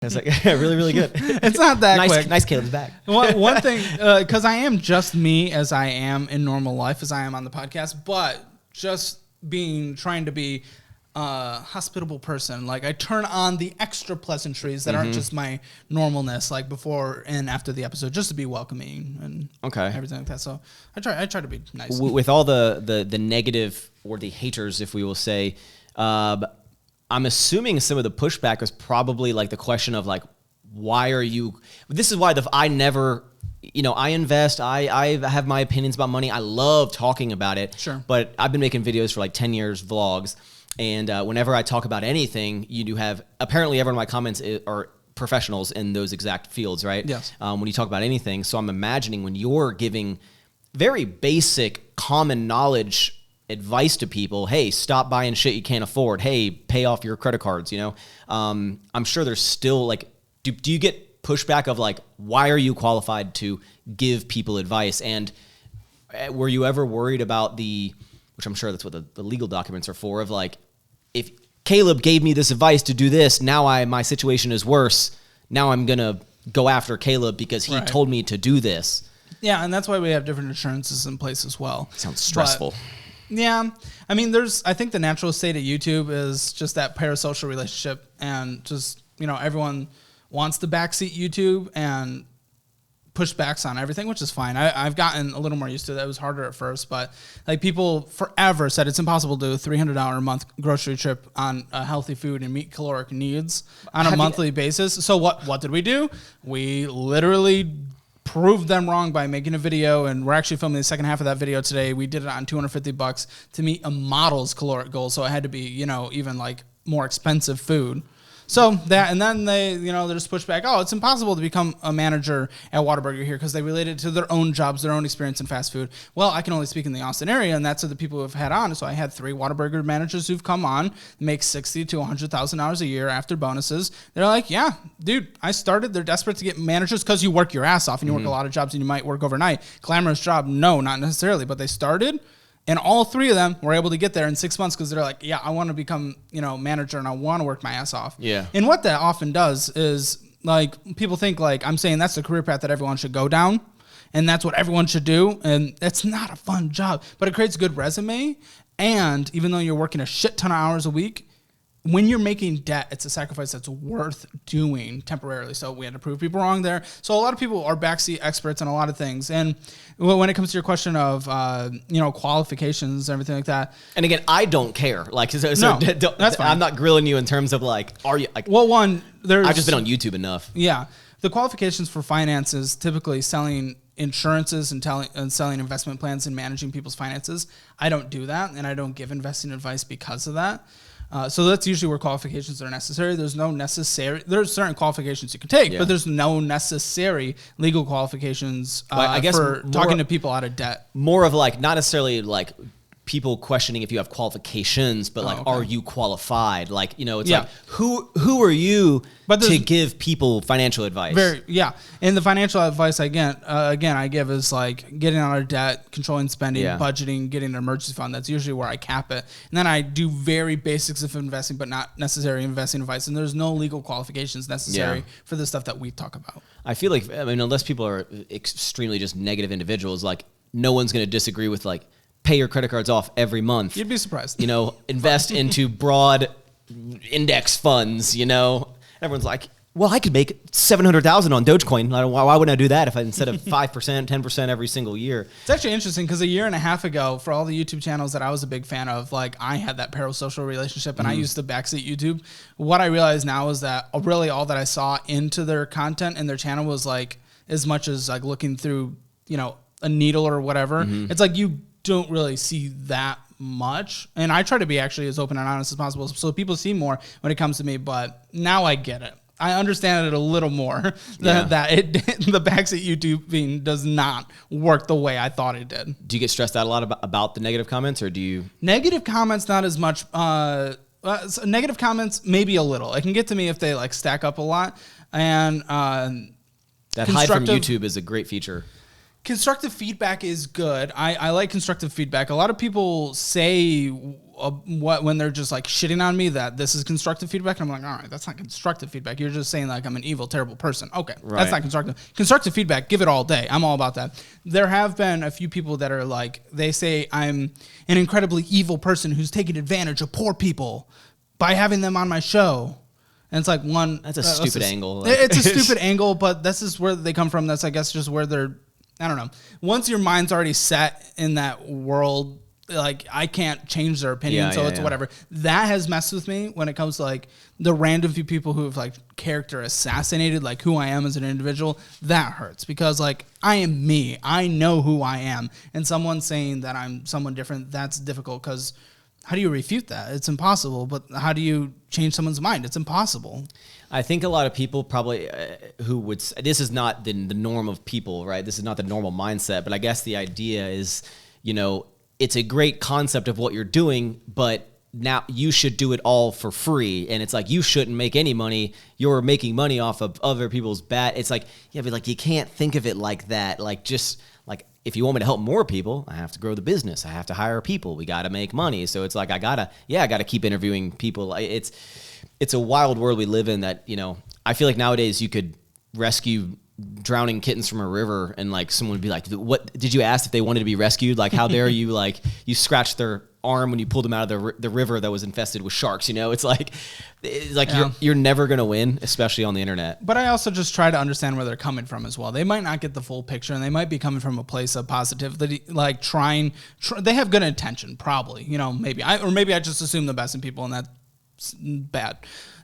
it's like really, really good. It's not that quick. Nice, Caleb's back. One thing, because I am just me as I am in normal life, as I am on the podcast, but just trying to be a hospitable person. Like I turn on the extra pleasantries that aren't just my normalness, like before and after the episode, just to be welcoming and everything like that. So I try to be nice. With all the negative or the haters, if we will say, I'm assuming some of the pushback is probably like the question of like, why are you? This is why I never. I invest. I have my opinions about money. I love talking about it. Sure. But I've been making videos for like 10 years, vlogs. And whenever I talk about anything, you do have, apparently everyone in my comments are professionals in those exact fields, right? Yes. When you talk about anything. So I'm imagining when you're giving very basic, common knowledge advice to people, hey, stop buying shit you can't afford. Hey, pay off your credit cards, I'm sure there's still like, do you get pushback of like, why are you qualified to give people advice? And were you ever worried about which I'm sure that's what the legal documents are for, of like, if Caleb gave me this advice to do this, now my situation is worse. Now I'm going to go after Caleb because he told me to do this. Yeah, and that's why we have different insurances in place as well. Sounds stressful. Yeah. I mean, I think the natural state of YouTube is just that parasocial relationship, and just, everyone wants to backseat YouTube and push backs on everything, which is fine. I've gotten a little more used to that. It was harder at first, but like people forever said it's impossible to do a $300 a month grocery trip on healthy food and meet caloric needs on a monthly basis. So what did we do? We literally proved them wrong by making a video, and we're actually filming the second half of that video today. We did it on $250 to meet a model's caloric goal, so it had to be, even like more expensive food. So that, and then they just push back. Oh, it's impossible to become a manager at Whataburger here because they relate it to their own jobs, their own experience in fast food. Well, I can only speak in the Austin area, and that's the people who have had on. So I had 3 Whataburger managers who've come on, make $60,000 to $100,000 a year after bonuses. They're like, yeah, dude, I started. They're desperate to get managers because you work your ass off and you work a lot of jobs and you might work overnight. Glamorous job? No, not necessarily, but they started. And all 3 of them were able to get there in 6 months because they're like, yeah, I want to become, manager and I want to work my ass off. Yeah. And what that often does is, like, people think, like, I'm saying that's the career path that everyone should go down and that's what everyone should do. And it's not a fun job, but it creates a good resume. And even though you're working a shit ton of hours a week, when you're making debt, it's a sacrifice that's worth doing temporarily. So we had to prove people wrong there. So a lot of people are backseat experts in a lot of things. And when it comes to your question of, qualifications and everything like that. And again, I don't care. Like, that's fine. I'm not grilling you in terms of like, are you like, well, I've just been on YouTube enough. Yeah. The qualifications for finance is typically selling insurances and selling investment plans and managing people's finances. I don't do that. And I don't give investing advice because of that. So that's usually where qualifications are necessary. There's certain qualifications you can take, but there's no necessary legal qualifications I guess for talking to people out of debt. More of like, not necessarily like people questioning if you have qualifications, but like, are you qualified? Like, you know, it's like, who are you to give people financial advice? And the financial advice I give is like getting out of debt, controlling spending, budgeting, getting an emergency fund. That's usually where I cap it. And then I do very basics of investing, but not necessary investing advice. And there's no legal qualifications necessary for the stuff that we talk about. I feel like, I mean, unless people are extremely just negative individuals, like no one's going to disagree with like, pay your credit cards off every month. You'd be surprised. You know, invest into broad index funds, you know. Everyone's like, well, I could make 700,000 on Dogecoin. Why wouldn't I do that if instead of 5%, 10% every single year? It's actually interesting because a year and a half ago, for all the YouTube channels that I was a big fan of, like I had that parasocial relationship and I used to backseat YouTube. What I realize now is that really all that I saw into their content and their channel was like as much as like looking through, you know, a needle or whatever. It's like you don't really see that much. And I try to be actually as open and honest as possible so people see more when it comes to me. But now I get it. I understand it a little more that the backseat YouTubing does not work the way I thought it did. Do you get stressed out a lot about the negative comments, or do you? Negative comments, not as much. Negative comments, maybe a little. It can get to me if they like stack up a lot. And that hide from YouTube is a great feature. Constructive feedback is good. I like constructive feedback. A lot of people say when they're just like shitting on me that this is constructive feedback. And I'm like, all right, that's not constructive feedback. You're just saying like I'm an evil, terrible person. Okay, that's not constructive. Constructive feedback, give it all day. I'm all about that. There have been a few people that are like, they say I'm an incredibly evil person who's taking advantage of poor people by having them on my show. And it's like that's a stupid angle. It's a stupid angle, but this is where they come from. That's, I guess, just where they're, I don't know. Once your mind's already set in that world, like I can't change their opinion, so it's whatever. That has messed with me when it comes to like the random few people who have like character assassinated, like who I am as an individual. That hurts because like I am me. I know who I am, and someone saying that I'm someone different, that's difficult because how do you refute that? It's impossible. But how do you change someone's mind? It's impossible. I think a lot of people probably who would, this is not the norm of people, right? This is not the normal mindset, but I guess the idea is, you know, it's a great concept of what you're doing, but now you should do it all for free. And it's like, you shouldn't make any money. You're making money off of other people's bad. It's like, yeah, but like, you can't think of it like that. Like, just like, if you want me to help more people, I have to grow the business. I have to hire people. We got to make money. So it's like, I gotta keep interviewing people. It's a wild world we live in that, you know, I feel like nowadays you could rescue drowning kittens from a river and like someone would be like, what did you ask if they wanted to be rescued? Like, how dare you, like, you scratched their arm when you pulled them out of the river that was infested with sharks, you know? It's like you're never going to win, especially on the internet. But I also just try to understand where they're coming from as well. They might not get the full picture and they might be coming from a place of positivity, like they have good intention, probably, you know, maybe I just assume the best in people and that's bad.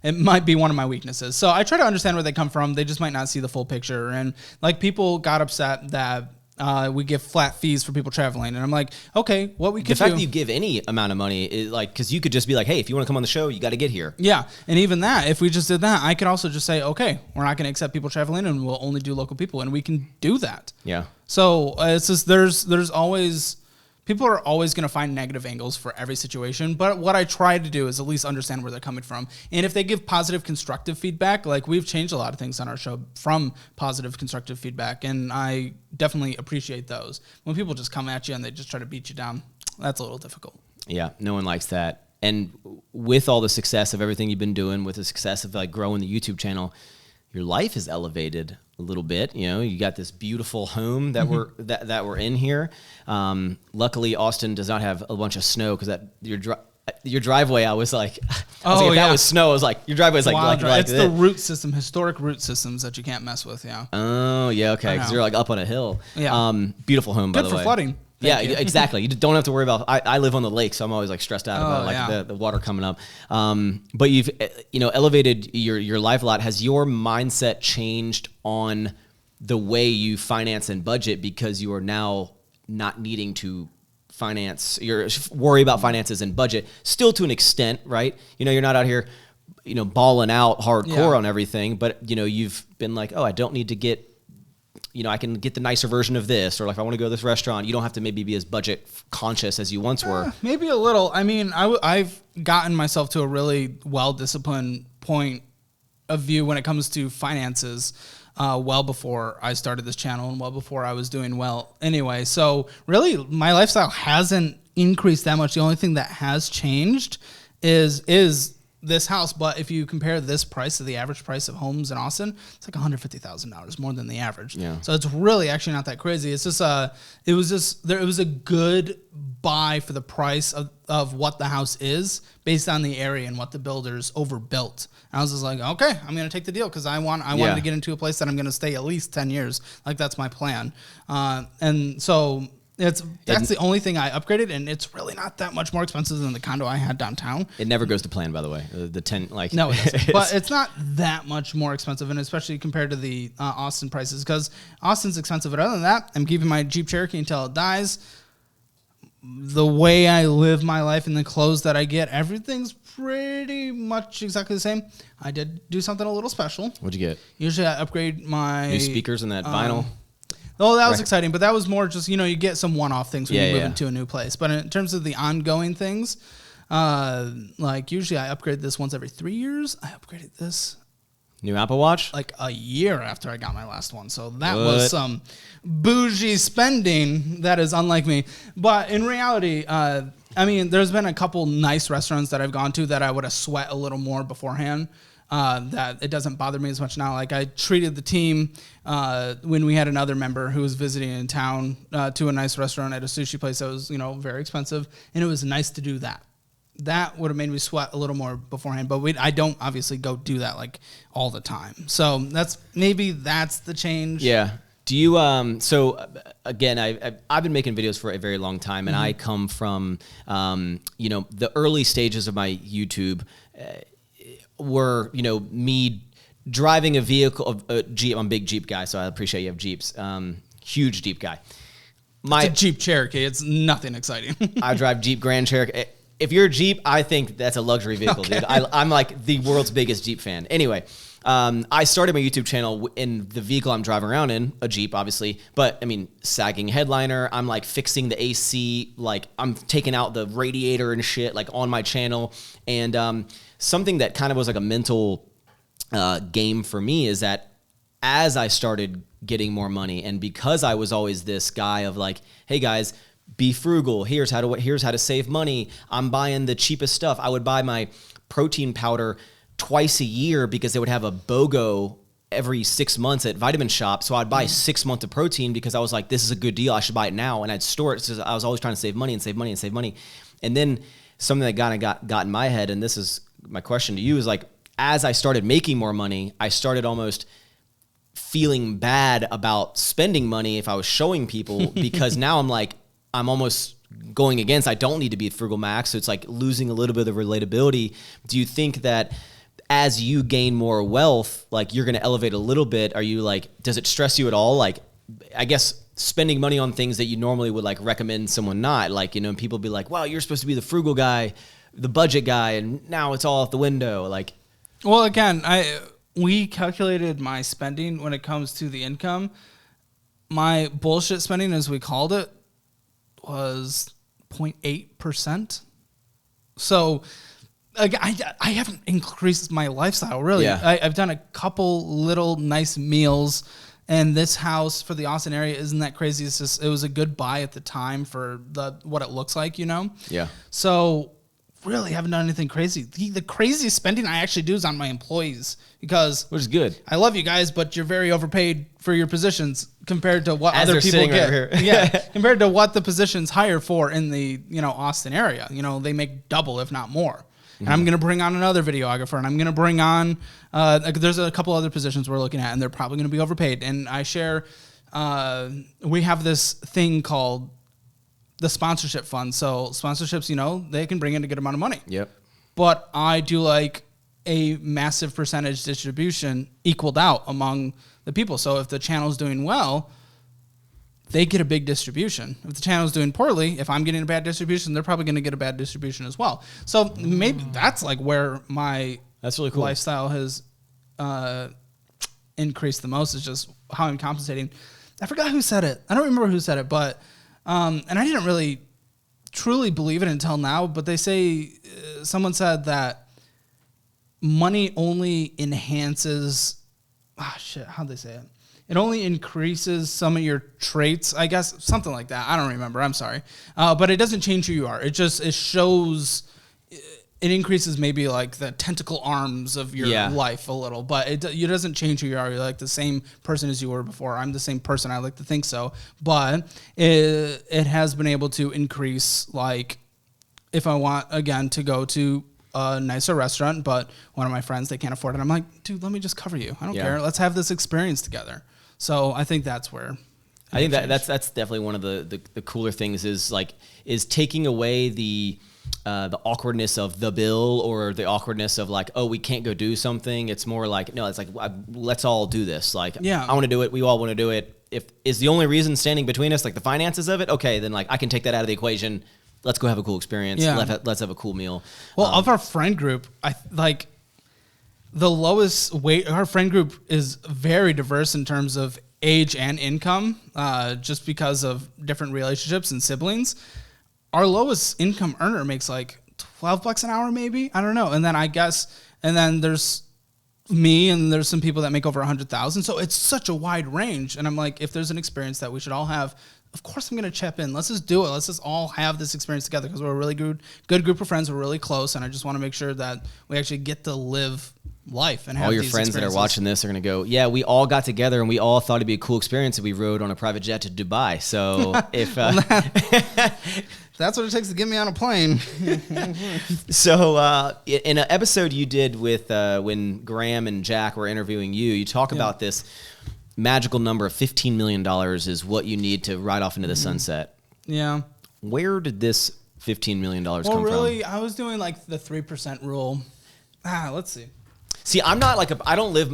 It might be one of my weaknesses. So I try to understand where they come from. They just might not see the full picture. And like people got upset that we give flat fees for people traveling. And I'm like, okay, what we could do. The fact that you give any amount of money is like, because you could just be like, hey, if you want to come on the show, you got to get here. Yeah. And even that, if we just did that, I could also just say, okay, we're not going to accept people traveling and we'll only do local people. And we can do that. Yeah. So it's just, there's always... People are always going to find negative angles for every situation, but what I try to do is at least understand where they're coming from. And if they give positive, constructive feedback, like we've changed a lot of things on our show from positive, constructive feedback, and I definitely appreciate those. When people just come at you and they just try to beat you down, that's a little difficult. Yeah, no one likes that. And with all the success of everything you've been doing, with the success of like growing the YouTube channel, your life is elevated a little bit. You know, you got this beautiful home that we're in here. Luckily, Austin does not have a bunch of snow because your driveway, I was like, if that was snow, I was like, your driveway is like it's the root system, historic root systems that you can't mess with. Yeah. Oh yeah, okay, because you're like up on a hill. Yeah. Beautiful home, by the way. Good for flooding. Thank you. Exactly. You don't have to worry about. I live on the lake, so I'm always like stressed out about the water coming up. But you've elevated your life a lot. Has your mindset changed on the way you finance and budget because you are now not needing to worry about finances and budget still to an extent, right? You know, you're not out here, you know, balling out hardcore on everything, but you know, you've been like, oh, I don't need to get, I can get the nicer version of this, or like if I want to go to this restaurant, you don't have to maybe be as budget conscious as you once were. Maybe a little. I mean, I've gotten myself to a really well-disciplined point of view when it comes to finances well before I started this channel and well before I was doing well anyway. So really, my lifestyle hasn't increased that much. The only thing that has changed is this house. But if you compare this price to the average price of homes in Austin, it's like $150,000 more than the average. Yeah. So it's really actually not that crazy. It's just it was a good buy for the price of what the house is based on the area and what the builders overbuilt. And I was just like, okay, I'm going to take the deal because I wanted to get into a place that I'm going to stay at least 10 years. Like that's my plan. And so that's the only thing I upgraded, and it's really not that much more expensive than the condo I had downtown. It never goes to plan, by the way. The 10 like no, it doesn't. But it's not that much more expensive, and especially compared to the Austin prices, because Austin's expensive. But other than that, I'm keeping my Jeep Cherokee until it dies. The way I live my life and the clothes that I get, everything's pretty much exactly the same. I did do something a little special. What'd you get? Usually I upgrade my new speakers and that vinyl. Oh, that was exciting, but that was more just, you get some one-off things when you move into a new place. But in terms of the ongoing things, like usually I upgrade this once every 3 years. I upgraded this New Apple Watch? like a year after I got my last one. So that was some bougie spending that is unlike me. But in reality, I mean, there's been a couple nice restaurants that I've gone to that I would have sweat a little more beforehand. That it doesn't bother me as much now. Like I treated the team when we had another member who was visiting in town to a nice restaurant at a sushi place that was, very expensive, and it was nice to do that. That would have made me sweat a little more beforehand, but I don't obviously go do that like all the time. So that's the change. Yeah. Do you so again, I've been making videos for a very long time, and I come from the early stages of my YouTube. Were me driving a vehicle, a Jeep. I'm a big Jeep guy, so I appreciate you have Jeeps. Huge Jeep guy. It's a Jeep Cherokee. It's nothing exciting. I drive Jeep Grand Cherokee. If you're a Jeep, I think that's a luxury vehicle, dude. I'm like the world's biggest Jeep fan. Anyway, I started my YouTube channel in the vehicle I'm driving around in, a Jeep, obviously. But I mean, sagging headliner. I'm like fixing the AC. Like I'm taking out the radiator and shit, like on my channel. And something that kind of was like a mental game for me is that as I started getting more money, and because I was always this guy of like, hey guys, be frugal. Here's how to save money. I'm buying the cheapest stuff. I would buy my protein powder twice a year because they would have a BOGO every 6 months at Vitamin Shop. So I'd buy 6 months of protein because I was like, this is a good deal. I should buy it now. And I'd store it. So I was always trying to save money and save money and save money. And then something that got in my head, and this is my question to you, is like, as I started making more money, I started almost feeling bad about spending money if I was showing people because now I'm like, I'm almost going against, I don't need to be frugal Max. So it's like losing a little bit of relatability. Do you think that as you gain more wealth, like you're going to elevate a little bit? Are you like, does it stress you at all? Like, I guess spending money on things that you normally would like recommend someone not, like, and people be like, wow, you're supposed to be the frugal guy, the budget guy, and now it's all out the window. Like, well, again, we calculated my spending when it comes to the income. My bullshit spending, as we called it, was 0.8%. So I haven't increased my lifestyle really. Yeah. I've done a couple little nice meals, and this house for the Austin area isn't that crazy. It's just, it was a good buy at the time for what it looks like, Yeah. So really haven't done anything crazy. The craziest spending I actually do is on my employees, because Which is good. I love you guys, but you're very overpaid for your positions compared to what As other they're people sitting get. right here. Yeah, compared to what the positions hire for in the Austin area. They make double, if not more. And I'm going to bring on another videographer, and I'm going to bring on there's a couple other positions we're looking at, and they're probably going to be overpaid. And I share we have this thing called the sponsorship fund. So sponsorships, they can bring in a good amount of money. Yep. But I do like a massive percentage distribution equaled out among the people. So if the channel's doing well, they get a big distribution. If the channel's doing poorly, if I'm getting a bad distribution, they're probably going to get a bad distribution as well. So maybe that's like where my That's really cool. lifestyle has increased the most, is just how I'm compensating. I forgot who said it. I don't remember who said it, but and I didn't really truly believe it until now. But they say someone said that money only enhances. How'd they say it? It only increases some of your traits, I guess, something like that. I don't remember. I'm sorry, but it doesn't change who you are. It shows. It increases maybe like the tentacle arms of your life a little, but it doesn't change who you are. You're like the same person as you were before. I'm the same person. I like to think so, but it has been able to increase, like if I want again to go to a nicer restaurant, but one of my friends, they can't afford it. I'm like, dude, let me just cover you. I don't care. Let's have this experience together. So I think that's where. I think that's definitely one of the cooler things is taking away the awkwardness of the bill or the awkwardness of like, oh, we can't go do something. It's more like, no, it's like, let's all do this. Like, I want to do it. We all want to do it. If is the only reason standing between us, like the finances of it, okay, then like I can take that out of the equation. Let's go have a cool experience. Yeah. Let's have a cool meal. Well, of our friend group, I like the lowest weight. Our friend group is very diverse in terms of age and income, just because of different relationships and siblings. Our lowest income earner makes like $12 an hour, maybe. I don't know. And then there's me, and there's some people that make over 100,000. So it's such a wide range. And I'm like, if there's an experience that we should all have, of course I'm going to chip in. Let's just do it. Let's just all have this experience together because we're a really good group of friends. We're really close. And I just want to make sure that we actually get to live life and have all your friends that are watching this are going to go, yeah, we all got together and we all thought it'd be a cool experience if we rode on a private jet to Dubai. So if that's what it takes to get me on a plane. So in an episode you did with when Graham and Jack were interviewing you talk about this magical number of $15 million is what you need to ride off into the sunset. Yeah. Where did this $15 million come from? Well, really, I was doing like the 3% rule. Let's see. See, I'm not like I live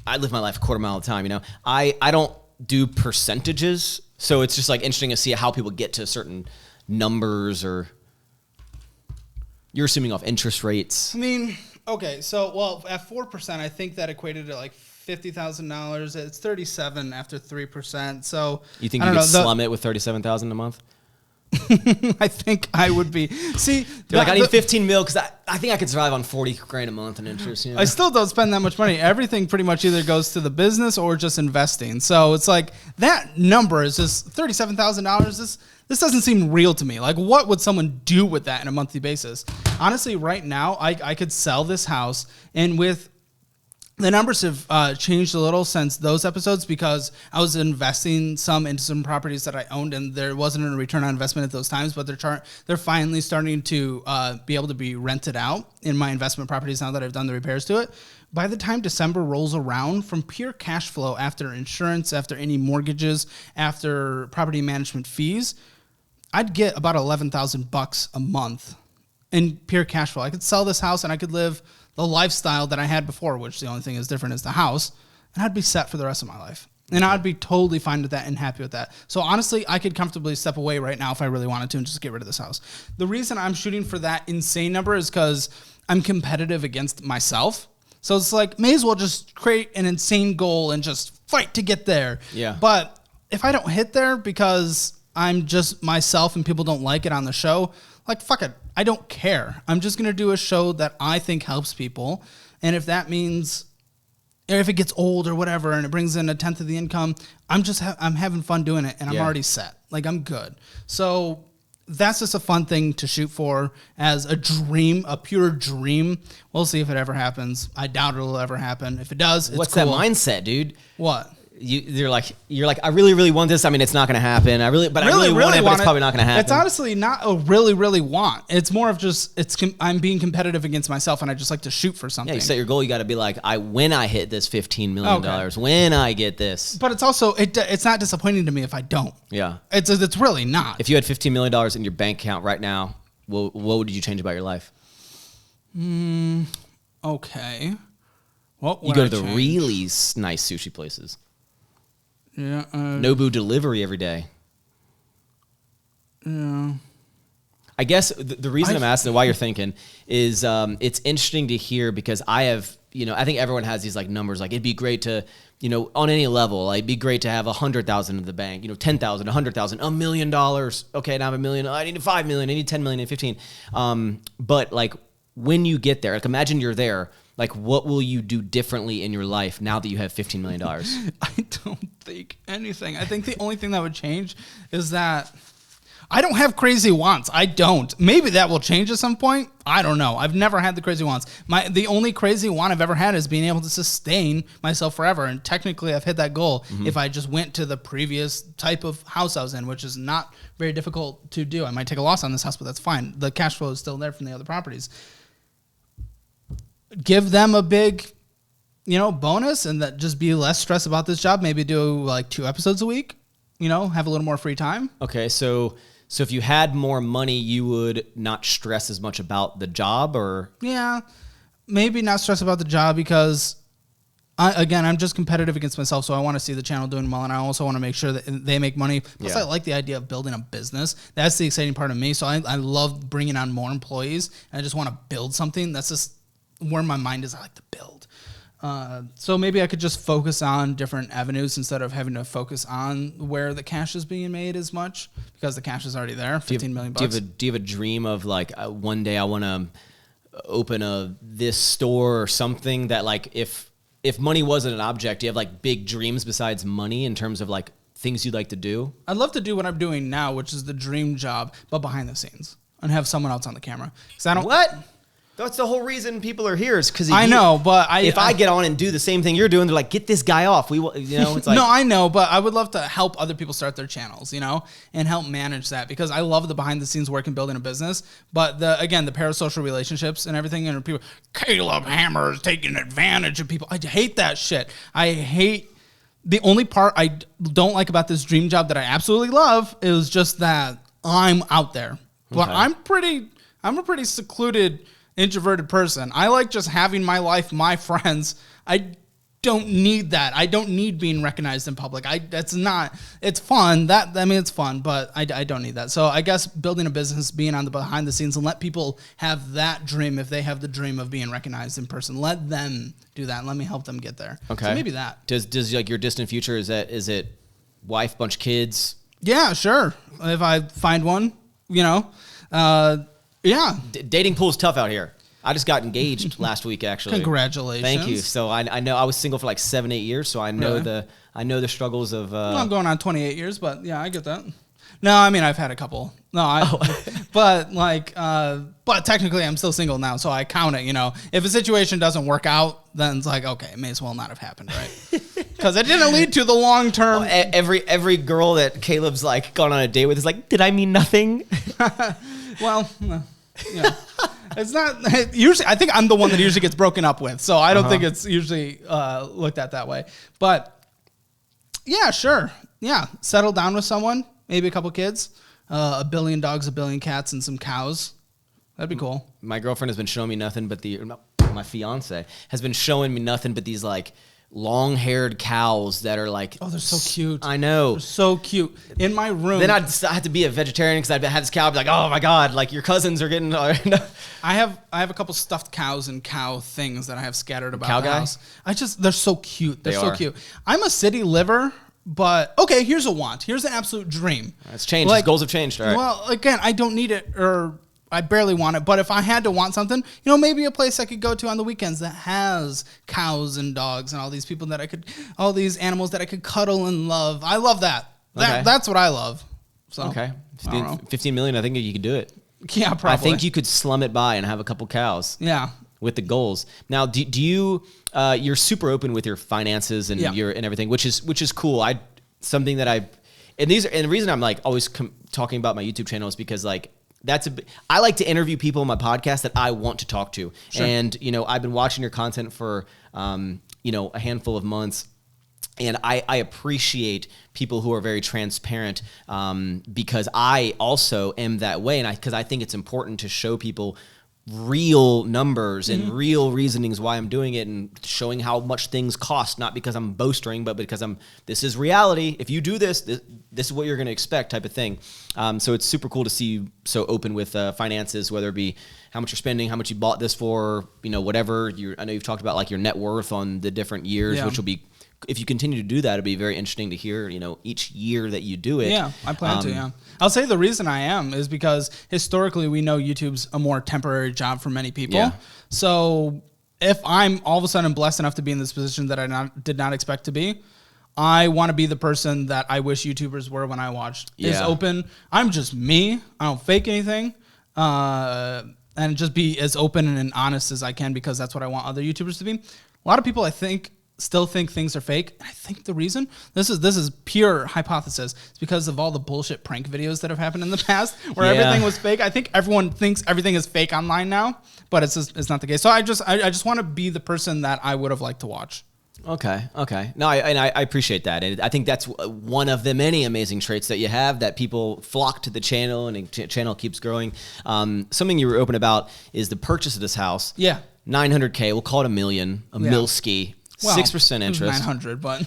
my life a quarter mile at a time, you know. I don't do percentages, so it's just like interesting to see how people get to certain numbers, or you're assuming off interest rates. I mean, okay, so well at 4%, I think that equated to like $50,000. It's 37 after 3%. So you think you could slum it with $37,000 a month? I think I would be. See, I need 15 mil because I think I could survive on 40 grand a month in interest. You know? I still don't spend that much money. Everything pretty much either goes to the business or just investing. So it's like that number is just $37,000. This doesn't seem real to me. Like, what would someone do with that on a monthly basis? Honestly, right now, I could sell this house, and with the numbers have changed a little since those episodes because I was investing some into some properties that I owned, and there wasn't a return on investment at those times, but they're finally starting to be able to be rented out in my investment properties now that I've done the repairs to it. By the time December rolls around, from pure cash flow after insurance, after any mortgages, after property management fees, I'd get about $11,000 a month in pure cash flow. I could sell this house and I could live the lifestyle that I had before, which the only thing is different is the house, and I'd be set for the rest of my life. And I'd be totally fine with that and happy with that. So honestly, I could comfortably step away right now if I really wanted to and just get rid of this house. The reason I'm shooting for that insane number is because I'm competitive against myself. So it's like, may as well just create an insane goal and just fight to get there. Yeah. But if I don't hit there because I'm just myself and people don't like it on the show, like, fuck it. I don't care. I'm just going to do a show that I think helps people. And if that means, or if it gets old or whatever, and it brings in a tenth of the income, I'm having fun doing it, and I'm already set. Like, I'm good. So that's just a fun thing to shoot for as a dream, a pure dream. We'll see if it ever happens. I doubt it'll ever happen. If it does, it's What's cool. that mindset, dude? What? You're like, I really, really want this. I mean, it's not going to happen. I really want it, but it's probably not going to happen. It's honestly not a really, really want. It's more of just, I'm being competitive against myself, and I just like to shoot for something. Yeah, you set your goal. You got to be like, when I hit this $15 million, when I get this. But it's also, it's not disappointing to me if I don't. Yeah. It's really not. If you had $15 million in your bank account right now, what would you change about your life? Okay. What would you go I to the change? really nice sushi places. Yeah. Nobu delivery every day. Yeah. I guess the reason I'm asking why you're thinking is it's interesting to hear because I have, I think everyone has these like numbers. Like, it'd be great to on any level, like, it'd be great to have 100,000 in the bank, 10,000, 100,000, $1 million. Okay, now I have $1 million. I need 5 million. I need 10 million and 15. But like, when you get there, like, imagine you're there. Like, what will you do differently in your life now that you have $15 million? I don't think anything. I think the only thing that would change is that I don't have crazy wants. I don't. Maybe that will change at some point. I don't know. I've never had the crazy wants. The only crazy want I've ever had is being able to sustain myself forever. And technically, I've hit that goal if I just went to the previous type of house I was in, which is not very difficult to do. I might take a loss on this house, but that's fine. The cash flow is still there from the other properties. Give them a big, bonus, and that just be less stressed about this job. Maybe do like 2 episodes a week, have a little more free time. Okay. So if you had more money, you would not stress as much about the job, or? Yeah, maybe not stress about the job because I'm just competitive against myself. So I want to see the channel doing well. And I also want to make sure that they make money. Plus I like the idea of building a business. That's the exciting part of me. So I love bringing on more employees, and I just want to build something. That's just where my mind is. I like to build. So maybe I could just focus on different avenues instead of having to focus on where the cash is being made as much, because the cash is already there. $15 million. Do you have a dream of like, one day I want to open this store or something that, like, if money wasn't an object, do you have like big dreams besides money in terms of like things you'd like to do? I'd love to do what I'm doing now, which is the dream job, but behind the scenes, and have someone else on the camera. What? That's the whole reason people are here, is because I know, but if I get on and do the same thing you're doing, they're like, get this guy off. It's like, no, I know, but I would love to help other people start their channels, and help manage that, because I love the behind the scenes work in building a business. But the parasocial relationships and everything, and people, Caleb Hammer is taking advantage of people. I hate that shit. The only part I don't like about this dream job that I absolutely love is just that I'm out there. But I'm a pretty secluded, introverted person. I like just having my life, my friends. I don't need that. I don't need being recognized in public. It's fun. It's fun, but I don't need that. So I guess building a business, being on the behind the scenes, and let people have that dream. If they have the dream of being recognized in person, let them do that, and let me help them get there. Okay. So maybe that. Does like your distant future, is it wife, bunch of kids? Yeah, sure. If I find one, yeah. Dating pool's tough out here. I just got engaged last week, actually. Congratulations. Thank you. So I know I was single for like 7-8 years, so I know the struggles of. Well, I'm going on 28 years, but yeah, I get that. No, I mean, I've had a couple. No, but technically I'm still single now, so I count it. If a situation doesn't work out, then it's like, okay, it may as well not have happened, right? Because it didn't lead to the long term. Every girl that Caleb's like gone on a date with is like, did I mean nothing? Well, it's not usually. I think I'm the one that usually gets broken up with, so I don't think it's usually looked at that way. But yeah, sure, yeah, settle down with someone, maybe a couple kids, 1 billion dogs, 1 billion cats, and some cows. That'd be cool. My girlfriend has been showing me nothing but my fiance has been showing me nothing but these like long-haired cows that are like, oh, they're so cute. I know, they're so cute. In my room, then I had to be a vegetarian because I had this cow. I'd be like, oh my god, like your cousins are getting. I have a couple stuffed cows and cow things that I have scattered about cow the house. Guys? They're so cute. They're so cute. I'm a city liver, but okay. Here's a want. Here's an absolute dream. It's changed. His goals have changed. All right. Well, again, I don't need it, or I barely want it, but if I had to want something, maybe a place I could go to on the weekends that has cows and dogs and all these people all these animals that I could cuddle and love. I love that. Okay. That's what I love. So, okay. 15 million, I think you could do it. Yeah, probably. I think you could slum it by and have a couple cows. Yeah. With the goals. Now, do you, you're super open with your finances and and everything, which is cool. And the reason I'm like always talking about my YouTube channel is because like, I like to interview people on my podcast that I want to talk to. Sure. And, I've been watching your content for, a handful of months. And I appreciate people who are very transparent because I also am that way. And because I think it's important to show people real numbers and real reasonings why I'm doing it, and showing how much things cost, not because I'm boasting, but because this is reality. If you do this is what you're going to expect, type of thing. So it's super cool to see you so open with finances, whether it be how much you're spending, how much you bought this for, whatever. I know you've talked about like your net worth on the different years, which will be if you continue to do that, it'd be very interesting to hear, each year that you do it. Yeah, I plan to, yeah. I'll say the reason I am is because historically we know YouTube's a more temporary job for many people. Yeah. So if I'm all of a sudden blessed enough to be in this position that I did not expect to be, I want to be the person that I wish YouTubers were when I watched. Is open. I'm just me. I don't fake anything. And just be as open and honest as I can, because that's what I want other YouTubers to be. A lot of people, I think, still think things are fake. I think the reason, this is pure hypothesis, it's because of all the bullshit prank videos that have happened in the past where everything was fake. I think everyone thinks everything is fake online now, but it's not the case. So I just want to be the person that I would have liked to watch. Okay. No, I appreciate that. And I think that's one of the many amazing traits that you have, that people flock to the channel and the channel keeps growing. Something you were open about is the purchase of this house. Yeah. $900K, we'll call it $1 million, milski. Well, 6% interest. 900, but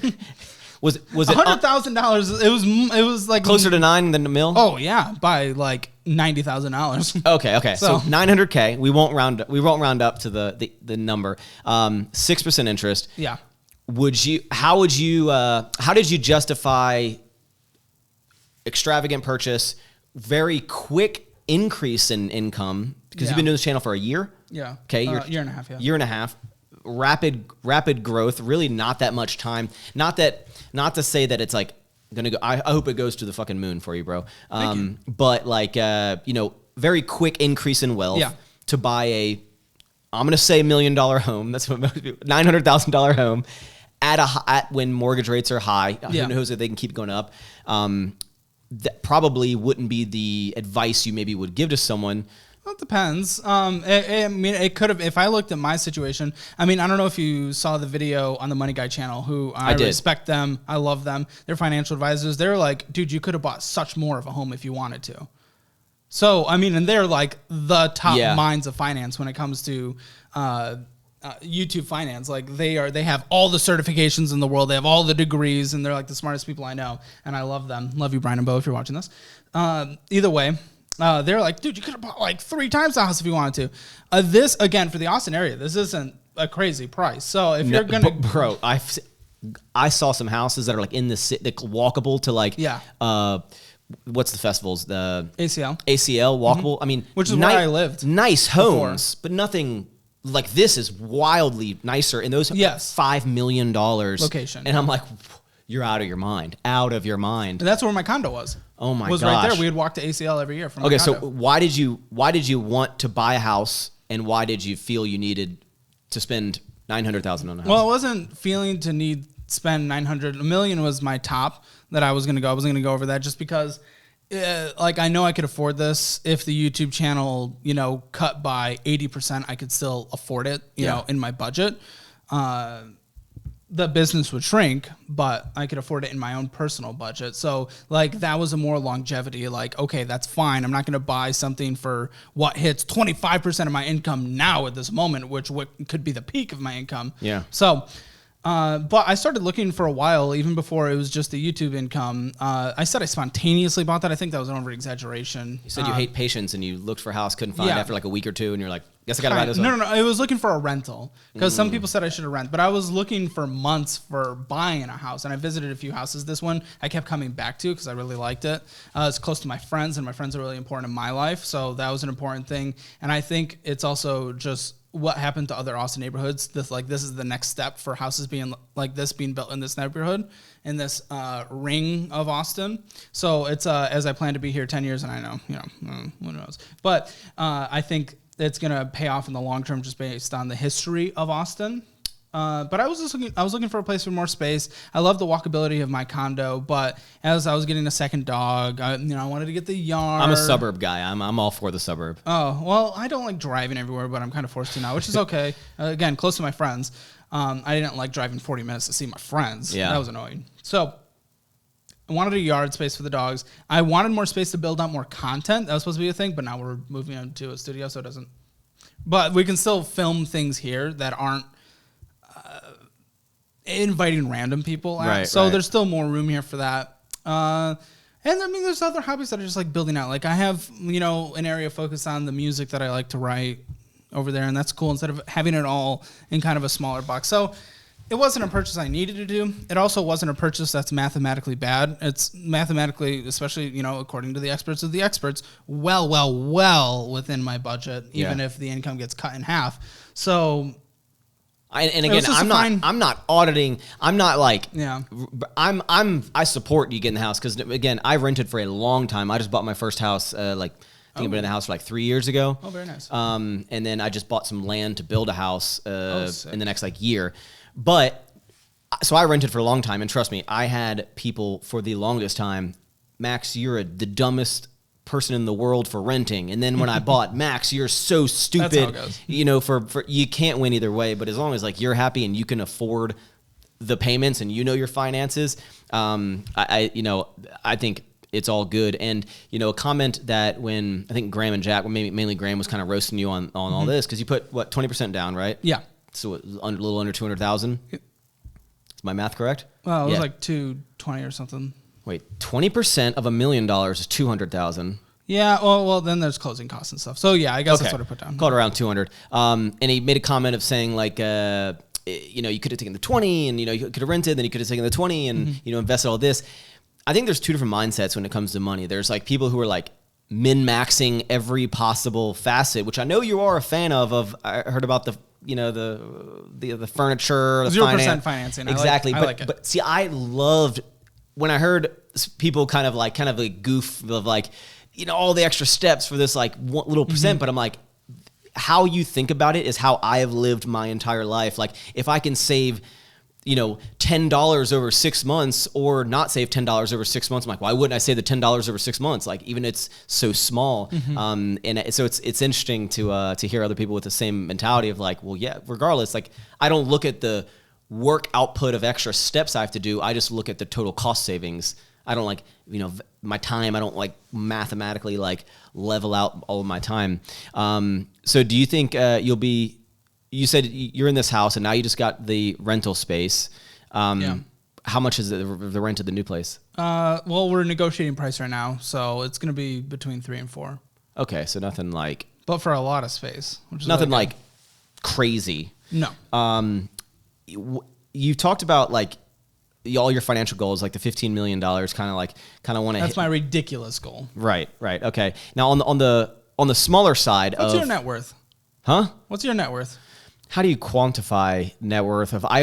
was it $100,000? It was like closer to 9 than a mil? Oh yeah, by like $90,000. Okay. So $900K. We won't round up to the number. 6% interest. Yeah. How did you justify extravagant purchase, very quick increase in income, because you've been doing this channel for a year? Yeah. Okay. Year and a half. Yeah. Year and a half. Rapid growth. Really not that much time. Not to say that it's like gonna go. I hope it goes to the fucking moon for you, bro. Thank you. But like very quick increase in wealth to buy I'm gonna say $1 million home. That's what $900,000 home at when mortgage rates are high. Who knows if they can keep going up? That probably wouldn't be the advice you maybe would give to someone. Well, it depends. I mean, it could have. If I looked at my situation, I mean, I don't know if you saw the video on the Money Guy channel. Who I did. Respect them. I love them. They're financial advisors. They're like, dude, you could have bought such more of a home if you wanted to. So I mean, and they're like the top minds of finance when it comes to YouTube finance. Like they have all the certifications in the world. They have all the degrees, and they're like the smartest people I know. And I love them. Love you, Brian and Bo, if you're watching this. Either way. They're like, dude, you could have bought like 3 times the house if you wanted to. This, again, for the Austin area, this isn't a crazy price. So if you're going to... Bro, I saw some houses that are like in the city, walkable to like... Yeah. What's the festivals? The ACL walkable. I mean... Which is where I lived. Nice homes, but nothing... Like this is wildly nicer. And those $5 million... Location. And I'm like... You're out of your mind. Out of your mind. And that's where my condo was. Oh my gosh. Was right there. We would walk to ACL every year from my condo. So why did you want to buy a house, and why did you feel you needed to spend $900,000 on a house? Well, I wasn't feeling to spend $900,000. $1 million was my top that I was going to go. I wasn't going to go over that just because like I know I could afford this. If the YouTube channel, cut by 80%, I could still afford it, you know, in my budget. The business would shrink, but I could afford it in my own personal budget. So like that was a more longevity, like, okay, that's fine. I'm not going to buy something for what hits 25% of my income now at this moment, which could be the peak of my income. Yeah. So, but I started looking for a while, even before it was just the YouTube income. I said I spontaneously bought that. I think that was an over exaggeration. You said you hate patience and you looked for a house, couldn't find after like a week or two, and you're like, guess I gotta buy this one. No. I was looking for a rental because some people said I should have rent, but I was looking for months for buying a house, and I visited a few houses. This one I kept coming back to because I really liked it. It's close to my friends, and my friends are really important in my life, so that was an important thing. And I think it's also just what happened to other Austin neighborhoods. This is the next step for houses being like this being built in this neighborhood, in this ring of Austin. So it's as I plan to be here 10 years, and I know, who knows. But I think it's going to pay off in the long term just based on the history of Austin. But I was looking for a place with more space. I love the walkability of my condo, but as I was getting a second dog, I wanted to get the yard. I'm a suburb guy. I'm all for the suburb. Oh, well, I don't like driving everywhere, but I'm kind of forced to now, which is okay. Again, close to my friends. I didn't like driving 40 minutes to see my friends. Yeah. That was annoying. So I wanted a yard space for the dogs. I wanted more space to build out more content. That was supposed to be a thing, but now we're moving into a studio, so it doesn't. But we can still film things here that aren't inviting random people out. Right, so there's still more room here for that. And I mean, there's other hobbies that are just like building out. Like I have, an area focused on the music that I like to write over there, and that's cool instead of having it all in kind of a smaller box. So It wasn't a purchase I needed to do. It also wasn't a purchase that's mathematically bad. It's mathematically, especially, you know, according to the experts of the experts, well within my budget, even if the income gets cut in half. So, and again, I'm not auditing. I'm not like, yeah. I support you getting the house because again, I rented for a long time. I just bought my first house, I think I've been in the house for like 3 years ago. Oh, very nice. And then I just bought some land to build a house in the next like year. But so I rented for a long time, and trust me, I had people for the longest time. Max, you're the dumbest person in the world for renting. And then when I bought, Max, you're so stupid. That's how it goes. You know, for you can't win either way. But as long as like you're happy and you can afford the payments and you know your finances, I think it's all good. And you know, a comment that when I think Graham and Jack, well, mainly Graham was kind of roasting you on all this because you put what 20% down, right? Yeah. So a little under 200,000. Is my math correct? Well, it was like 220 or something. Wait, 20% of $1 million is 200,000. Yeah. Well, then there's closing costs and stuff. So yeah, I guess that's what I put down. Called around 200. And he made a comment of saying like, you know, you could have taken the 20, and you know, you could have rented, then you could have taken the 20, and you know, invested all this. I think there's two different mindsets when it comes to money. There's like people who are like min-maxing every possible facet, which I know you are a fan of. I heard about the, you know, the furniture, the 0% financing. Exactly. I like it. But see, I loved when I heard people kind of like goof of like, you know, all the extra steps for this like one little percent. But I'm like, how you think about it is how I have lived my entire life. Like if I can save, you know, $10 over 6 months or not save $10 over 6 months, I'm like, why wouldn't I save the $10 over 6 months? Like even it's so small. And so it's interesting to hear other people with the same mentality of like, well, yeah, regardless, like I don't look at the work output of extra steps I have to do. I just look at the total cost savings. I don't like, you know, my time. I don't like mathematically like level out all of my time. So do you think you said you're in this house and now you just got the rental space. Yeah. How much is the rent of the new place? Well, we're negotiating price right now, so it's going to be between 3 and 4. Okay, so nothing like. But for a lot of space, which is nothing like crazy. No. You talked about like all your financial goals, like the $15 million, kind of want to. That's my ridiculous goal. Right. Okay. Now on the smaller side, what's your net worth? Huh? What's your net worth? How do you quantify net worth? I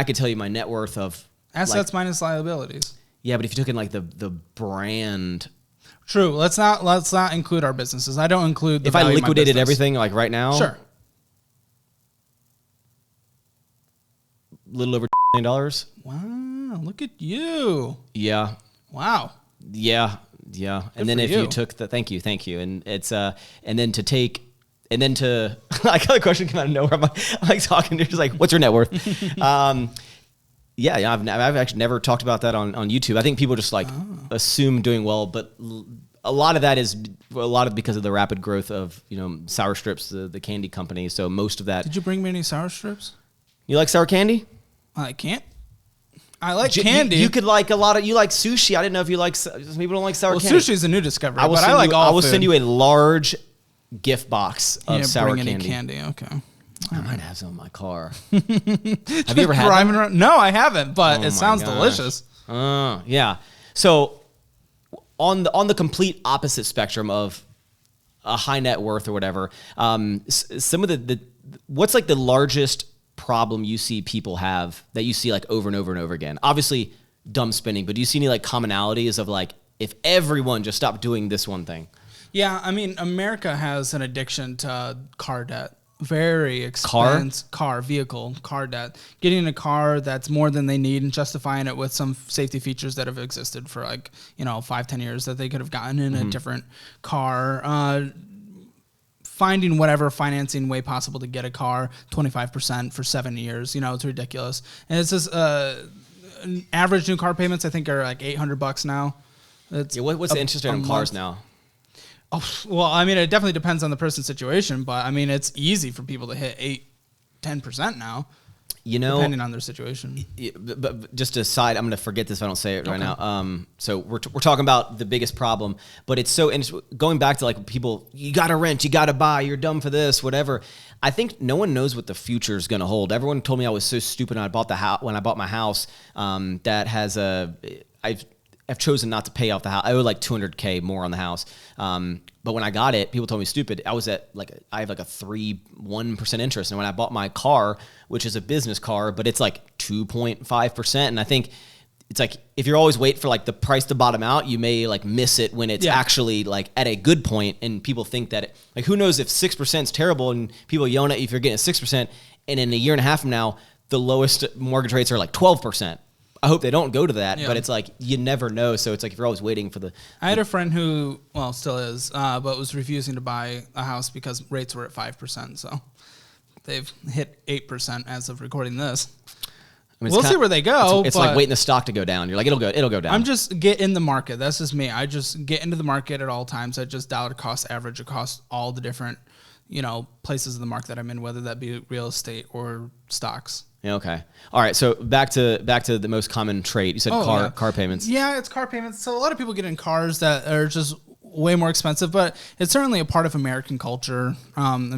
could tell you my net worth of assets minus liabilities. Yeah, but if you took in like the brand. True. Let's not include our businesses. I don't include the if I value liquidated of my business. everything like right now. Sure. Little over $1 million. Wow, look at you. Yeah. Wow. Yeah. And then if you took thank you. And it's and then to I got a question come out of nowhere. I'm like talking to her, just like, what's your net worth? Yeah, I've actually never talked about that on YouTube. I think people just like assume doing well, but a lot of that is because of the rapid growth of, you know, Sour Strips, the candy company. So most of that. Did you bring me any Sour Strips? You like sour candy? I can't. I like candy. You could like you like sushi. I didn't know if you like, some people don't like sour candy. Well, sushi is a new discovery, but I like all I will food. send you a large gift box of sour bring candy. Any candy, okay. I might have some in my car. Have you ever had driving around? No, I haven't, but it sounds delicious. Yeah. So on the complete opposite spectrum of a high net worth or whatever, some of the what's like the largest problem you see people have that you see like over and over and over again? Obviously dumb spending, but do you see any like commonalities of like if everyone just stopped doing this one thing? Yeah, I mean, America has an addiction to car debt. Very expensive car debt. Getting a car that's more than they need and justifying it with some safety features that have existed for like, 5-10 years that they could have gotten in a different car. Finding whatever financing way possible to get a car, 25% for 7 years. It's ridiculous. And it's just average new car payments, I think, are like $800 now. What's the interest rate on cars now? Oh, well, I mean, it definitely depends on the person's situation, but I mean, it's easy for people to hit 8-10% now. depending on their situation. But just a side, I'm going to forget this if I don't say it right now. So we're talking about the biggest problem, but it's so interesting. Going back to like people, you got to rent, you got to buy, you're dumb for this, whatever. I think no one knows what the future is going to hold. Everyone told me I was so stupid when I bought my house. I've chosen not to pay off the house. I owe like $200K more on the house. But when I got it, people told me stupid. I have like a 1% interest. And when I bought my car, which is a business car, but it's like 2.5%. And I think it's like, if you're always waiting for like the price to bottom out, you may like miss it when it's actually like at a good point. And people think that like, who knows if 6% is terrible and people yelling at you if you're getting 6%. And in a year and a half from now, the lowest mortgage rates are like 12%. I hope they don't go to that, but it's like, you never know. So it's like, if you're always waiting for I had a friend who, well, still is, but was refusing to buy a house because rates were at 5%. So they've hit 8% as of recording this. I mean, we'll see where they go. It's like waiting the stock to go down. You're like, it'll go down. I'm just get in the market. That's just me. I just get into the market at all times. I just dollar cost average across all the different, places in the market that I'm in, whether that be real estate or stocks. Yeah, okay. All right. So back to the most common trait. You said car payments. Yeah, it's car payments. So a lot of people get in cars that are just way more expensive, but it's certainly a part of American culture.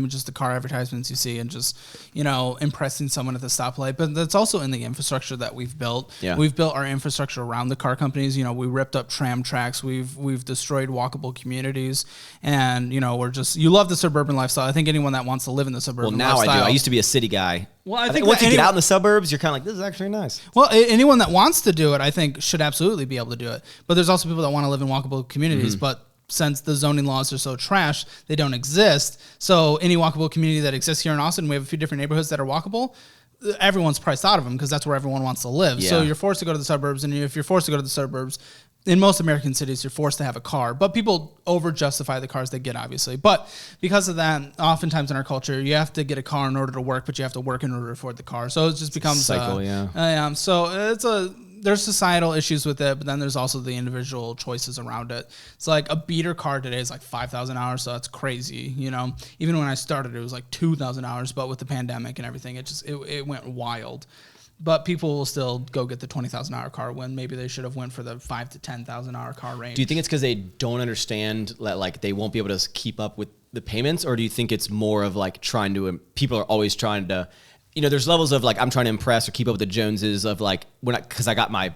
Just the car advertisements you see and just, impressing someone at the stoplight. But that's also in the infrastructure that we've built. Yeah. We've built our infrastructure around the car companies. We ripped up tram tracks. We've destroyed walkable communities. And, you love the suburban lifestyle. I think anyone that wants to live in the suburban lifestyle. Well, now I do. I used to be a city guy. Well, I think once you get out in the suburbs, you're kind of like, this is actually nice. Well, anyone that wants to do it, I think, should absolutely be able to do it. But there's also people that want to live in walkable communities, but since the zoning laws are so trash, they don't exist. So any walkable community that exists here in Austin, we have a few different neighborhoods that are walkable. Everyone's priced out of them because that's where everyone wants to live. Yeah. So you're forced to go to the suburbs, and if you're forced to go to the suburbs, in most American cities, you're forced to have a car. But people over-justify the cars they get, obviously. But because of that, oftentimes in our culture, you have to get a car in order to work, but you have to work in order to afford the car. So it just becomes cycle, so there's societal issues with it, but then there's also the individual choices around it. It's like a beater car today is like $5,000, so that's crazy. Even when I started, it was like $2,000, but with the pandemic and everything, it went wild. But people will still go get the $20,000 car when maybe they should have went for the $5,000 to $10,000 car range. Do you think it's because they don't understand that like they won't be able to keep up with the payments, or do you think it's more of like people are always trying to, there's levels of like I'm trying to impress or keep up with the Joneses of like because I got my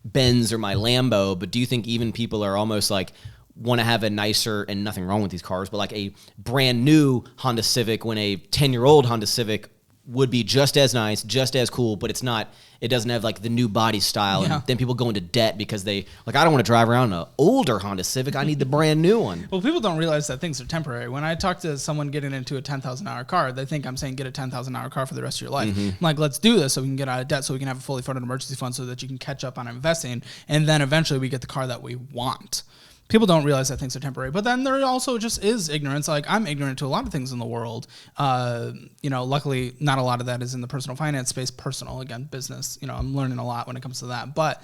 Benz or my Lambo, but do you think even people are almost like want to have a nicer, and nothing wrong with these cars, but like a brand new Honda Civic when a 10-year-old Honda Civic would be just as nice, just as cool, but it doesn't have like the new body style. Yeah. And then people go into debt because I don't want to drive around an older Honda Civic. I need the brand new one. Well, people don't realize that things are temporary. When I talk to someone getting into a $10,000 car, they think I'm saying get a $10,000 car for the rest of your life. Mm-hmm. I'm like, let's do this so we can get out of debt, so we can have a fully funded emergency fund so that you can catch up on investing. And then eventually we get the car that we want. People don't realize that things are temporary, but then there also just is ignorance. Like I'm ignorant to a lot of things in the world. Luckily not a lot of that is in the personal finance space, again, business, I'm learning a lot when it comes to that, but,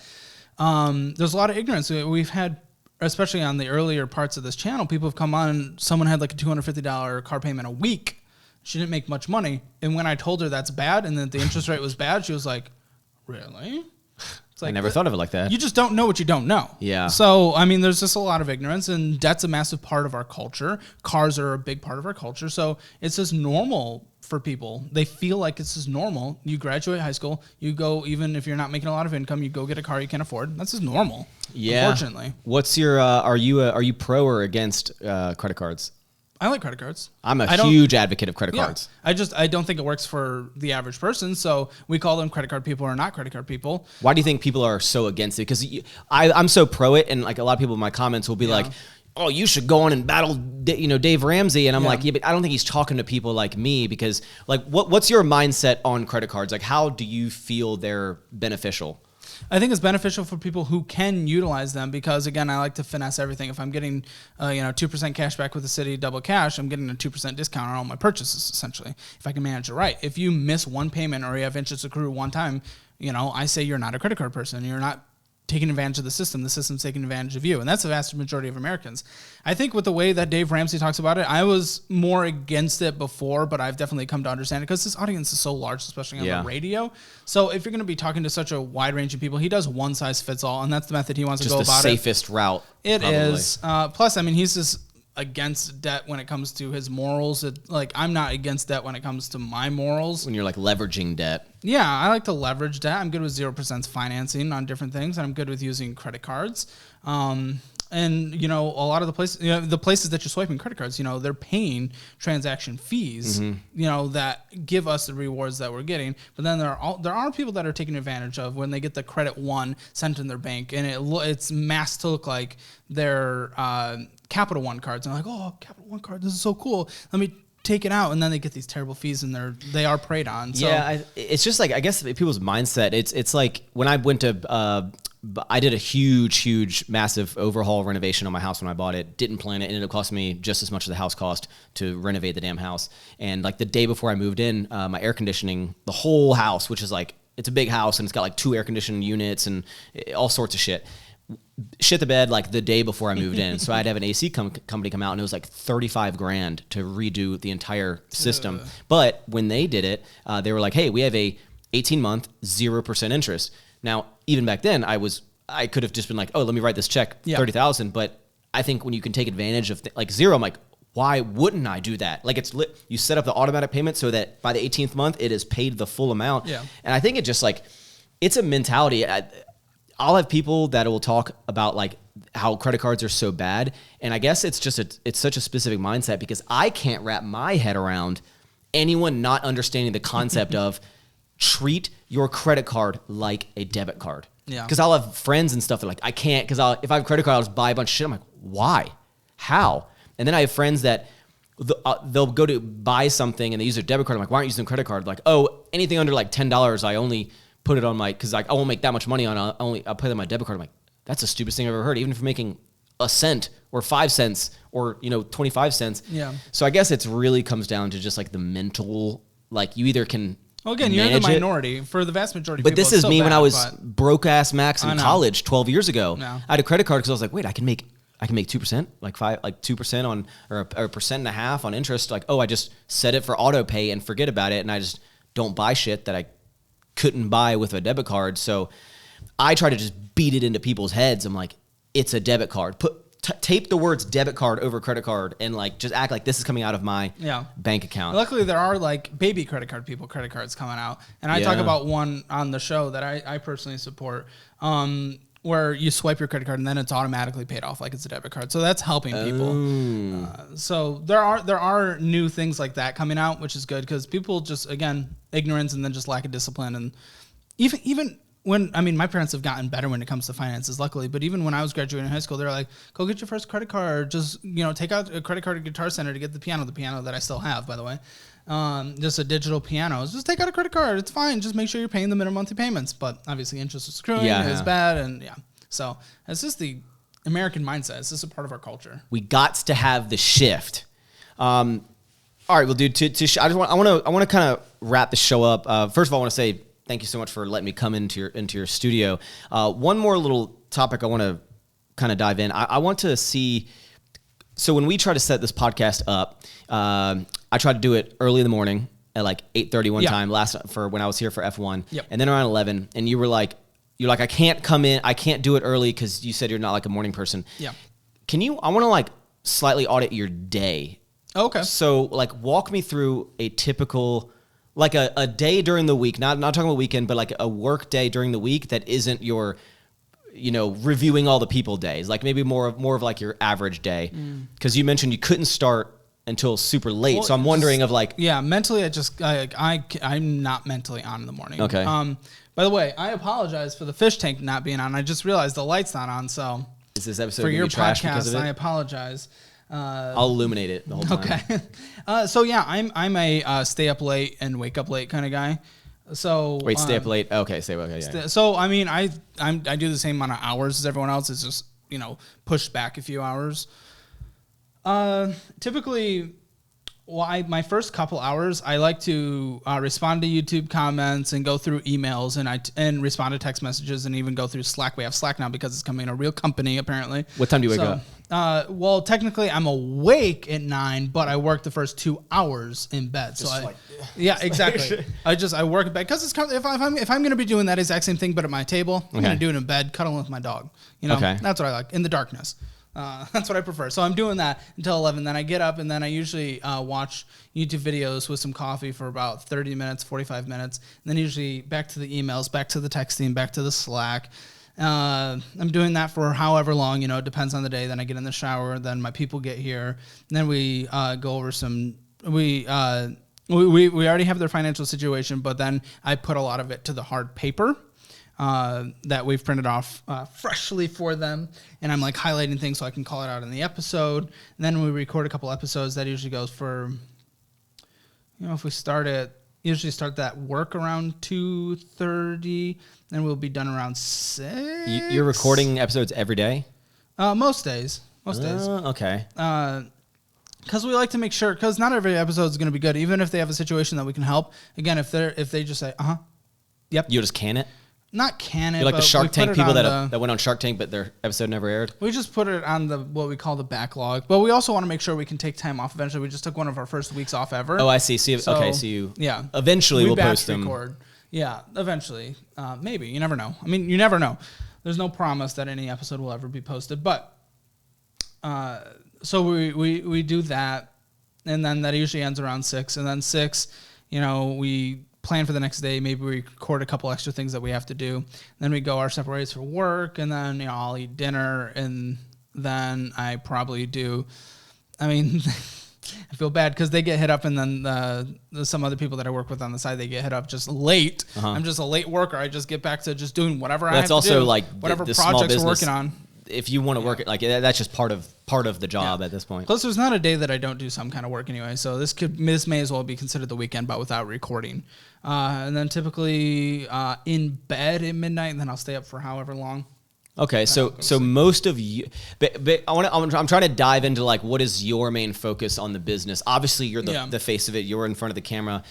there's a lot of ignorance. We've had, especially on the earlier parts of this channel, people have come on, someone had like a $250 car payment a week. She didn't make much money. And when I told her that's bad and that the interest rate was bad, she was like, really? Like, I never thought of it like that. You just don't know what you don't know. Yeah. So, there's just a lot of ignorance, and debt's a massive part of our culture. Cars are a big part of our culture. So it's just normal for people. They feel like it's just normal. You graduate high school, you go, even if you're not making a lot of income, you go get a car you can't afford. That's just normal. Yeah. Unfortunately. What's your, are you pro or against credit cards? I like credit cards. I'm a huge advocate of credit cards. I don't think it works for the average person. So we call them credit card people or not credit card people. Why do you think people are so against it? Because I'm so pro it, and like a lot of people in my comments will be like, "Oh, you should go on and battle, Dave Ramsey," and I'm like, "Yeah, but I don't think he's talking to people like me." Because like, what's your mindset on credit cards? Like, how do you feel they're beneficial? I think it's beneficial for people who can utilize them because, again, I like to finesse everything. If I'm getting, 2% cash back with the city double cash, I'm getting a 2% discount on all my purchases, essentially, if I can manage it right. If you miss one payment or you have interest accrue one time, I say you're not a credit card person. You're not taking advantage of the system's taking advantage of you. And that's the vast majority of Americans. I think with the way that Dave Ramsey talks about it, I was more against it before, but I've definitely come to understand it because this audience is so large, especially on the radio. So if you're going to be talking to such a wide range of people, he does one size fits all, and that's the method he wants to go about it. Just the safest route. It is. Plus, I mean, he's just against debt when it comes to his morals. I'm not against debt when it comes to my morals. When you're like leveraging debt. Yeah, I like to leverage debt. I'm good with 0% financing on different things, and I'm good with using credit cards. And, a lot of the places, the places that you're swiping credit cards, they're paying transaction fees, that give us the rewards that we're getting. But then there are people that are taking advantage of when they get the Credit One sent in their bank, and it's masked to look like their Capital One cards. And they're like, oh, Capital One card, this is so cool. Let me take it out, and then they get these terrible fees, and they are preyed on. So. Yeah, it's just like, I guess people's mindset. It's like when I went to. I did a huge, massive overhaul renovation on my house when I bought it. Didn't plan it. Ended up costing me just as much as the house cost to renovate the damn house. And like the day before I moved in, my air conditioning, the whole house, which is like, it's a big house and it's got like 2 air conditioning units and all sorts of shit. Shit the bed like the day before I moved in. So I had to have an AC company come out, and it was like $35,000 to redo the entire system. But when they did it, they were like, hey, we have a 18-month 0% interest. Now, even back then, I could have just been like, oh, let me write this check, $30,000. But I think when you can take advantage of like zero, I'm like, why wouldn't I do that? Like you set up the automatic payment so that by the 18th month, it is paid the full amount. Yeah. And I think it just like, it's a mentality. I'll have people that will talk about like how credit cards are so bad. And I guess it's just it's such a specific mindset because I can't wrap my head around anyone not understanding the concept of treat your credit card like a debit card. Yeah. Because I'll have friends and stuff that like, I can't, because if I have a credit card, I'll just buy a bunch of shit. I'm like, why? How? And then I have friends that they'll go to buy something and they use their debit card. I'm like, why aren't you using a credit card? Like, oh, anything under like $10, I only put it on because like I won't make that much money on I'll put it on my debit card. I'm like, that's the stupidest thing I've ever heard. Even if you're making a cent or 5 cents or 25 cents. Yeah. So I guess it's really comes down to just like the mental, like you either can. Well, again, you're the minority. For the vast majority of people, it's this is so me bad, when I was broke-ass Maxx in college 12 years ago. No. I had a credit card because I was like, wait, I can make 2%, like 2% on, or a 1.5% on interest. Like, oh, I just set it for auto pay and forget about it. And I just don't buy shit that I couldn't buy with a debit card. So I try to just beat it into people's heads. I'm like, it's a debit card. Tape the words debit card over credit card and like just act like this is coming out of my bank account. Luckily, there are like baby credit cards coming out. And I talk about one on the show that I personally support where you swipe your credit card and then it's automatically paid off like it's a debit card. So that's helping people. So there are new things like that coming out, which is good because people just, again, ignorance and then just lack of discipline. And even when, I mean, my parents have gotten better when it comes to finances, luckily. But even when I was graduating high school, they were like, go get your first credit card. Just, take out a credit card at Guitar Center to get the piano that I still have, by the way. Just a digital piano. Just take out a credit card. It's fine. Just make sure you're paying the minimum monthly payments. But obviously interest is accruing is bad. And so it's just the American mindset. It's just a part of our culture. We got to have the shift. All right, well, dude, I want to kind of wrap the show up. First of all, I want to say thank you so much for letting me come into your studio. One more little topic I want to kind of dive in. I want to see. So when we try to set this podcast up, I tried to do it early in the morning at like 8:30 one time for when I was here for F1, and then around 11. And you're like, I can't come in, I can't do it early because you said you're not like a morning person. Yeah. I want to like slightly audit your day. Okay. So like walk me through a typical. Like a day during the week, not talking about weekend, but like a work day during the week that isn't your, reviewing all the people days. Like maybe more of like your average day. Because you mentioned you couldn't start until super late. Well, so I'm wondering of like. Yeah, mentally I'm not mentally on in the morning. Okay. By the way, I apologize for the fish tank not being on. I just realized the light's not on, so. Is this episode for your trash because of it? I apologize. I'll illuminate it the whole time. Okay. So yeah, I'm a stay up late and wake up late kind of guy. So wait, stay up late. Okay, stay up. Okay, yeah. So I mean, I do the same amount of hours as everyone else. It's just pushed back a few hours. Typically, Well, my first couple hours, I like to respond to YouTube comments and go through emails and respond to text messages and even go through Slack. We have Slack now because it's coming a real company apparently. What time do you wake up? Well, technically I'm awake at 9, but I work the first 2 hours in bed. Yeah, exactly. I work in bed because it's if I'm going to be doing that exact same thing, but at my table, I'm going to do it in bed, cuddling with my dog. That's what I like in the darkness. That's what I prefer. So I'm doing that until 11. Then I get up and then I usually watch YouTube videos with some coffee for about 30 minutes, 45 minutes. And then usually back to the emails, back to the texting, back to the Slack. I'm doing that for however long, it depends on the day. Then I get in the shower. Then my people get here. And then we go over we already have their financial situation, but then I put a lot of it to the hard paper. That we've printed off freshly for them, and I'm like highlighting things so I can call it out in the episode. And then we record a couple episodes. That usually goes for, if we usually start that work around 2:30, then we'll be done around 6. You're recording episodes every day? Most days. Okay. Because we like to make sure, because not every episode is going to be good, even if they have a situation that we can help. Again, if they just say, yep, you just can it. Not canon. You're like the Shark Tank people that went on Shark Tank, but their episode never aired. We just put it on what we call the backlog, but we also want to make sure we can take time off eventually. We just took one of our first weeks off ever. Oh, I see. So you eventually we'll post them. Record. Yeah, eventually. Maybe. You never know. I mean, you never know. There's no promise that any episode will ever be posted, but so we do that, and then that usually ends around 6, and then 6, we plan for the next day. Maybe we record a couple extra things that we have to do. Then we go our separate ways for work, and then I'll eat dinner, and then I probably do. I mean, I feel bad because they get hit up, and then some other people that I work with on the side, they get hit up just late. I'm just a late worker. I just get back to just doing whatever I have to do. That's also like whatever the projects we're working on. If you want to work it, like that's just part of the job at this point. Plus, there's not a day that I don't do some kind of work anyway. So this may as well be considered the weekend, but without recording. And then typically in bed at midnight, and then I'll stay up for however long. Okay, so most of you, but I'm trying to dive into like what is your main focus on the business? Obviously, you're the face of it. You're in front of the camera.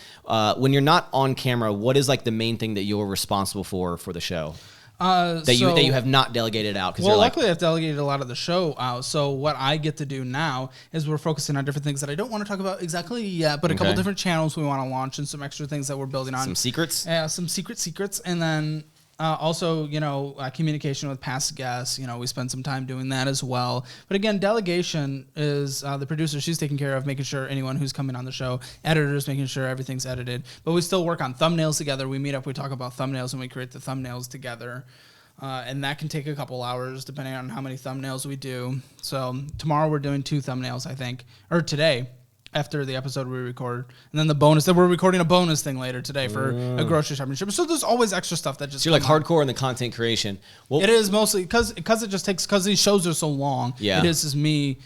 When you're not on camera, what is like the main thing that you're responsible for the show? That you have not delegated out? Well, luckily I've delegated a lot of the show out. So what I get to do now is we're focusing on different things that I don't want to talk about exactly yet, but a couple different channels we want to launch and some extra things that we're building on. Some secrets? Yeah, some secrets. And then also, communication with past guests. We spend some time doing that as well. But again, delegation is the producer. She's taking care of making sure anyone who's coming on the show, editors, making sure everything's edited. But we still work on thumbnails together. We meet up, we talk about thumbnails, and we create the thumbnails together. And that can take a couple hours depending on how many thumbnails we do. So tomorrow we're doing 2 thumbnails, I think, or today. After the episode we record, and then the bonus that we're recording a bonus thing later today for a grocery shopping trip. So there's always extra stuff that just. So you're like hardcore in the content creation. Well, it is mostly because it just takes because these shows are so long. Yeah, it is just me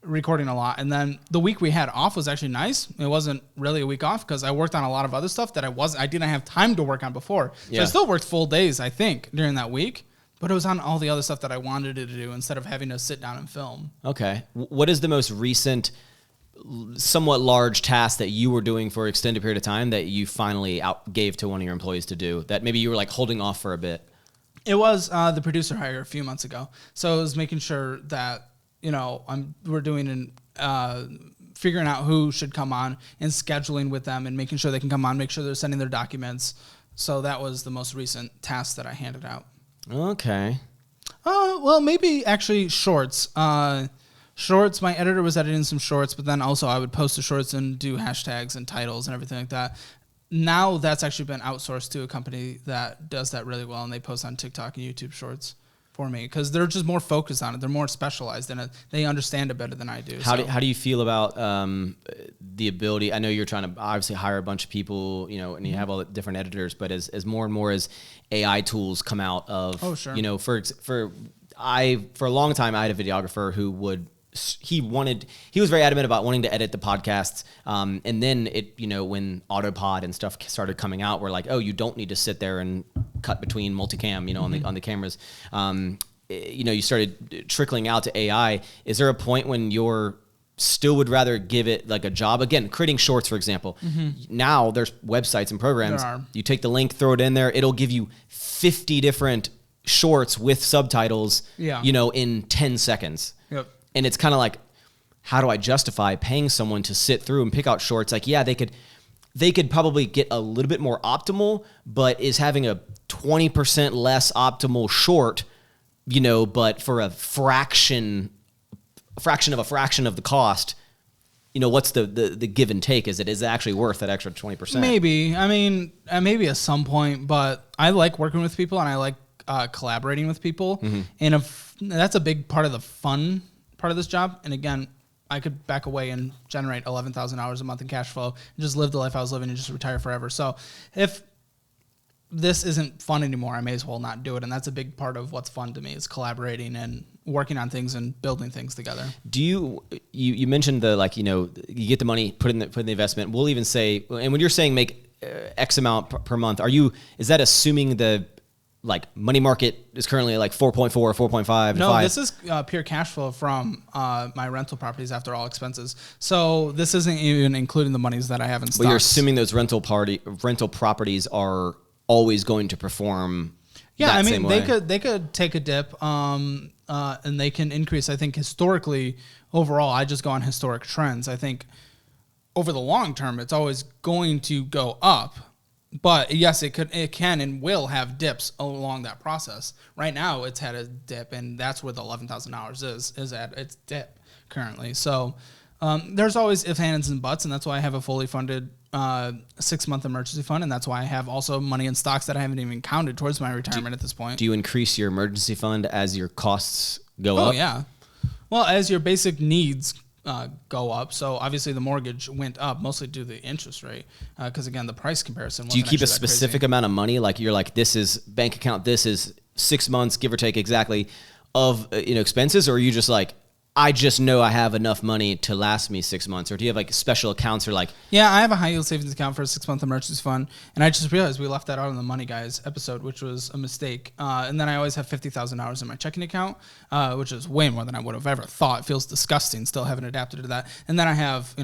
recording a lot, and then the week we had off was actually nice. It wasn't really a week off because I worked on a lot of other stuff that I didn't have time to work on before. So I still worked full days, I think, during that week. But it was on all the other stuff that I wanted to do instead of having to sit down and film. Okay, what is the most recent, somewhat large task that you were doing for an extended period of time that you finally gave to one of your employees to do that maybe you were like holding off for a bit? It was the producer hire a few months ago. So it was making sure that, we're doing figuring out who should come on and scheduling with them and making sure they can come on, make sure they're sending their documents. So that was the most recent task that I handed out. Okay. Well, maybe actually shorts. Shorts, my editor was editing some shorts, but then also I would post the shorts and do hashtags and titles and everything like that. Now that's actually been outsourced to a company that does that really well, and they post on TikTok and YouTube shorts for me because they're just more focused on it. They're more specialized in it. They understand it better than I do. How do you feel about the ability? I know you're trying to obviously hire a bunch of people, and you have all the different editors, but as more and more as AI tools come out of, for a long time I had a videographer who he was very adamant about wanting to edit the podcasts. And then when Autopod and stuff started coming out, we're like, oh, you don't need to sit there and cut between multicam, on the cameras. You started trickling out to AI. Is there a point when you're still would rather give it like a job. Again, creating shorts, for example. Now there's websites and programs. There are. You take the link, throw it in there. It'll give you 50 different shorts with subtitles, in 10 seconds. Yep. And it's kind of like, how do I justify paying someone to sit through and pick out shorts? Like, yeah, they could probably get a little bit more optimal, but is having a 20% less optimal short, but for a fraction of the cost, what's the give and take? Is it actually worth that extra 20%? Maybe. I mean, maybe at some point, but I like working with people and I like collaborating with people. And if that's a big part of the fun part of this job. And again, I could back away and generate $11,000 a month in cash flow and just live the life I was living and just retire forever. So if this isn't fun anymore, I may as well not do it. And that's a big part of what's fun to me is collaborating and working on things and building things together. Do you mentioned you get the money, put in the investment. We'll even say, and when you're saying make X amount per month, is that assuming the money market is currently like 4.4 or 4.5? No, 5? this is pure cash flow from my rental properties after all expenses. So this isn't even including the monies that I have in stocks. But you're assuming those rental properties are always going to perform. Yeah, I mean, same way. they could take a dip, and they can increase. I think historically, overall, I just go on historic trends. I think over the long term, it's always going to go up. But yes, it can and will have dips along that process. Right now, it's had a dip, and that's where the $11,000 is at its dip currently. So there's always ifs, ands, and buts, and that's why I have a fully funded 6-month emergency fund, and that's why I have also money in stocks that I haven't even counted towards my retirement at this point. Do you increase your emergency fund as your costs go up? Oh, yeah. Well, as your basic needs go up. So obviously the mortgage went up mostly due to the interest rate because, again, the price comparison wasn't. Do you keep a actually that specific crazy. amount of money? Like you're like, this is bank account, this is 6 months, give or take exactly, of expenses? Or are you just like, I just know I have enough money to last me 6 months? Or do you have like special accounts or like? Yeah, I have a high yield savings account for a 6-month emergency fund. And I just realized we left that out on the Money Guys episode, which was a mistake. And then I always have $50,000 in my checking account, which is way more than I would have ever thought. It feels disgusting. Still haven't adapted to that. And then I have,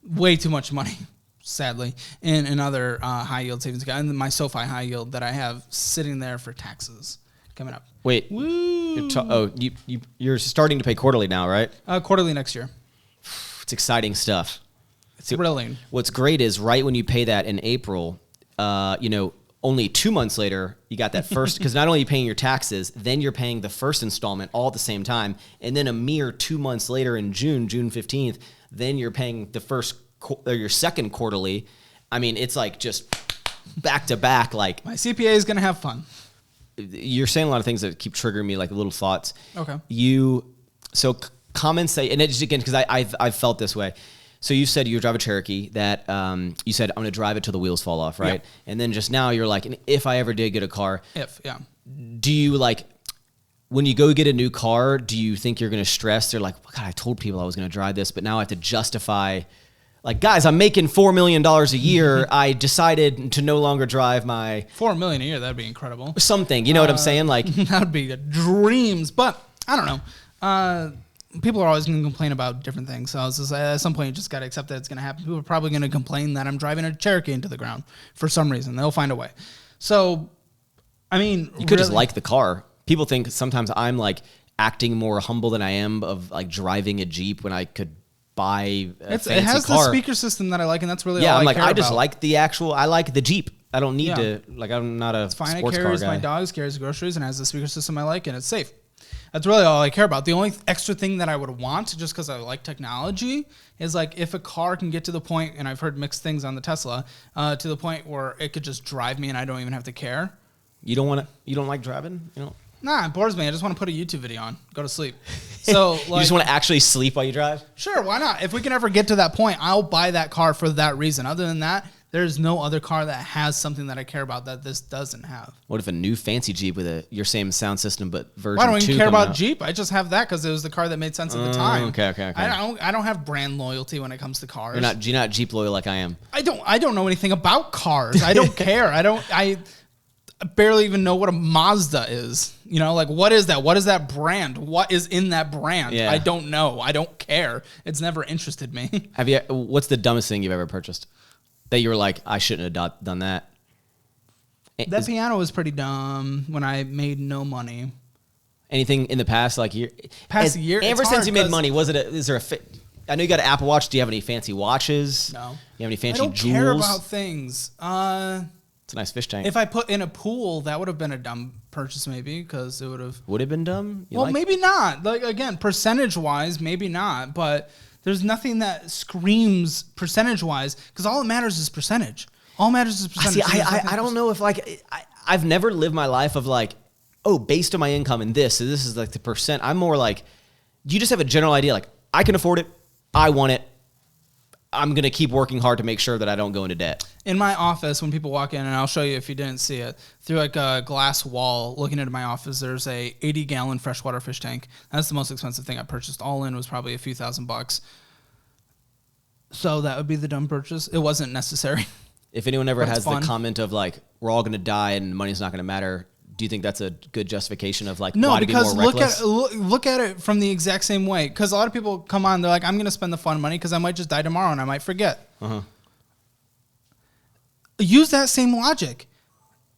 way too much money, sadly, in another high yield savings account. And then my SoFi high yield that I have sitting there for taxes coming up. Wait, you're starting to pay quarterly now, right? Quarterly next year. It's exciting stuff. It's thrilling. What's great is right when you pay that in April, only 2 months later, you got that first, because not only are you paying your taxes, then you're paying the first installment all at the same time. And then a mere 2 months later in June 15th, then you're paying the your second quarterly. I mean, it's like just back to back. Like My CPA is going to have fun. You're saying a lot of things that keep triggering me, like little thoughts. Okay. Comments say, and it's again, because I've felt this way. So you said you drive a Cherokee that you said, I'm going to drive it till the wheels fall off, right? Yeah. And then just now you're like, and if I ever did get a car, do you like, when you go get a new car, do you think you're going to stress? They're like, God, I told people I was going to drive this, but now I have to justify, like, guys, I'm making $4 million a year. I decided to no longer drive my $4 million a year. That'd be incredible. Something, you know what I'm saying? Like that would be the dreams, but I don't know. People are always going to complain about different things. So it's just, at some point, you just got to accept that it's going to happen. People are probably going to complain that I'm driving a Cherokee into the ground for some reason. They'll find a way. So, I mean, you could just like the car. People think sometimes I'm like acting more humble than I am of like driving a Jeep when I could buy a fancy car. It has the speaker system that I like, and that's really all I'm I like, care I just about. like I like the Jeep. I don't need to, like, I'm not a it's fine. sports It car carries guy. my dogs, carries groceries, and has the speaker system I like, and it's safe. That's really all I care about. The only extra thing that I would want, just because I like technology, is like if a car can get to the point, and I've heard mixed things on the Tesla, to the point where it could just drive me and I don't even have to care. You don't like driving? You know? Nah, it bores me. I just want to put a YouTube video on, go to sleep. So like, you just want to actually sleep while you drive? Sure, why not? If we can ever get to that point, I'll buy that car for that reason. Other than that, there's no other car that has something that I care about that this doesn't have. What if a new fancy Jeep with your same sound system but version 2? Why don't you care about Jeep? I just have that because it was the car that made sense at the time. Okay. I don't have brand loyalty when it comes to cars. You're not Jeep loyal like I am. I don't know anything about cars. I don't care. barely even know what a Mazda is. You know, like, what is that? What is that brand? What is in that brand? Yeah. I don't know. I don't care. It's never interested me. What's the dumbest thing you've ever purchased that you were like, I shouldn't have done that? That piano was pretty dumb when I made no money. Anything in the past, like year? Ever since you made money, I know you got an Apple Watch. Do you have any fancy watches? No. You have any fancy jewels? I don't care about things. It's a nice fish tank. If I put in a pool, that would have been a dumb purchase, maybe, because it would have. Would have been dumb? Maybe not. Like, again, percentage-wise, maybe not. But there's nothing that screams percentage-wise, because all that matters is percentage. All matters is percentage. See, I don't know if, like, I've never lived my life of, like, oh, based on my income and this, so this is, like, the percent. I'm more like, you just have a general idea, like, I can afford it. I want it. I'm going to keep working hard to make sure that I don't go into debt. In my office, when people walk in, and I'll show you if you didn't see it, through like a glass wall looking into my office, there's a 80-gallon freshwater fish tank. That's the most expensive thing I purchased. All in was probably a few $1,000. So that would be the dumb purchase. It wasn't necessary. If anyone ever has the comment of like, we're all going to die and money's not going to matter, do you think that's a good justification of like, why to be more reckless? Look at it from the exact same way. Because a lot of people come on, they're like, I'm going to spend the fun money because I might just die tomorrow and I might forget. Use that same logic.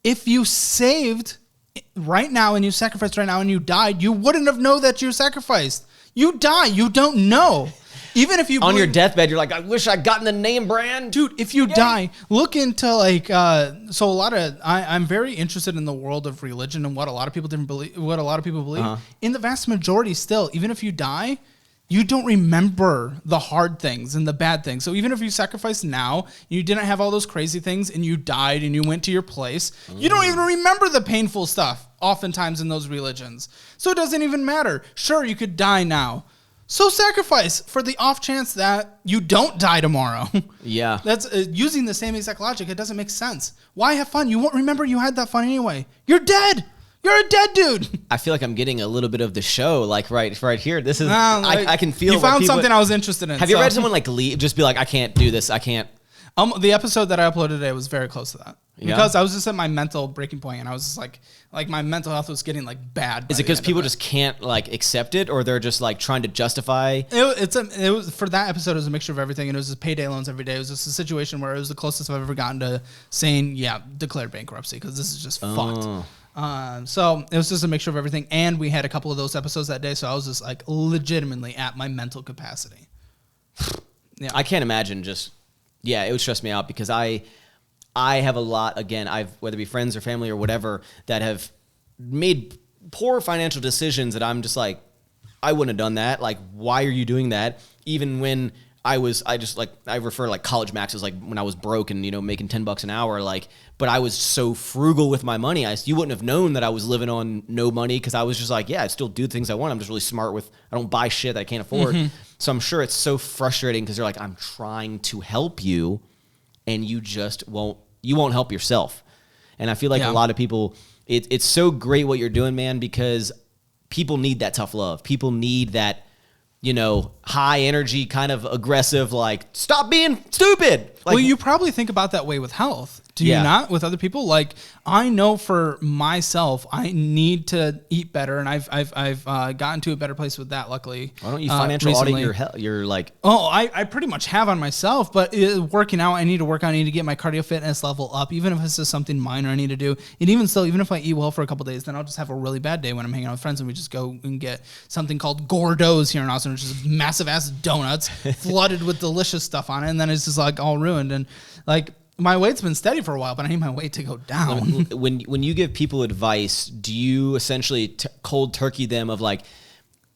If you saved right now and you sacrificed right now and you died, you wouldn't have known that you sacrificed. You die. You don't know. Even if you on your deathbed, you're like, I wish I'd gotten the name brand. Dude, if you die, look into like, so a lot of, I'm very interested in the world of religion and what a lot of people believe. In the vast majority still, even if you die, you don't remember the hard things and the bad things. So even if you sacrifice now, you didn't have all those crazy things and you died and you went to your place, you don't even remember the painful stuff oftentimes in those religions. So it doesn't even matter. Sure, you could die now. So sacrifice for the off chance that you don't die tomorrow. Yeah. That's using the same exact logic. It doesn't make sense. Why have fun? You won't remember you had that fun anyway. You're dead. You're a dead dude. I feel like I'm getting a little bit of the show, like right here. This is I can feel. You found something I was interested in. Have you ever had someone like leave, just be like, I can't do this. I can't. The episode that I uploaded today was very close to that. Yeah. Because I was just at my mental breaking point, and I was just like my mental health was getting like bad. Is it because people just can't like accept it, or they're just like trying to justify? It was for that episode. It was a mixture of everything, and it was just payday loans every day. It was just a situation where it was the closest I've ever gotten to saying, "Yeah, declare bankruptcy," because this is just fucked. So it was just a mixture of everything, and we had a couple of those episodes that day, so I was just like legitimately at my mental capacity. Yeah, I can't imagine just. Yeah, it would stress me out because I have a lot, again, whether it be friends or family or whatever, that have made poor financial decisions that I'm just like, I wouldn't have done that. Like, why are you doing that? Even when I refer to like college Maxx as like when I was broke and, making $10 an hour, like, but I was so frugal with my money. You wouldn't have known that I was living on no money because I was just like, yeah, I still do things I want. I'm just really smart I don't buy shit that I can't afford. Mm-hmm. So I'm sure it's so frustrating because you're like, I'm trying to help you and you just won't help yourself. And I feel like a lot of people, it's so great what you're doing, man, because people need that tough love. People need that, high energy, kind of aggressive, like, stop being stupid. Like, well, you probably think about that way with health. Do you not with other people? Like, I know for myself, I need to eat better, and I've gotten to a better place with that. Luckily, why don't you financial audit your health? You're like, I pretty much have on myself, but working out, I need to work out. I need to get my cardio fitness level up, even if it's just something minor I need to do. And even still, even if I eat well for a couple days, then I'll just have a really bad day when I'm hanging out with friends, and we just go and get something called Gordo's here in Austin, which is massive ass donuts flooded with delicious stuff on it, and then it's just like all ruined. And like, my weight's been steady for a while, but I need my weight to go down. When you give people advice, do you essentially cold turkey them of like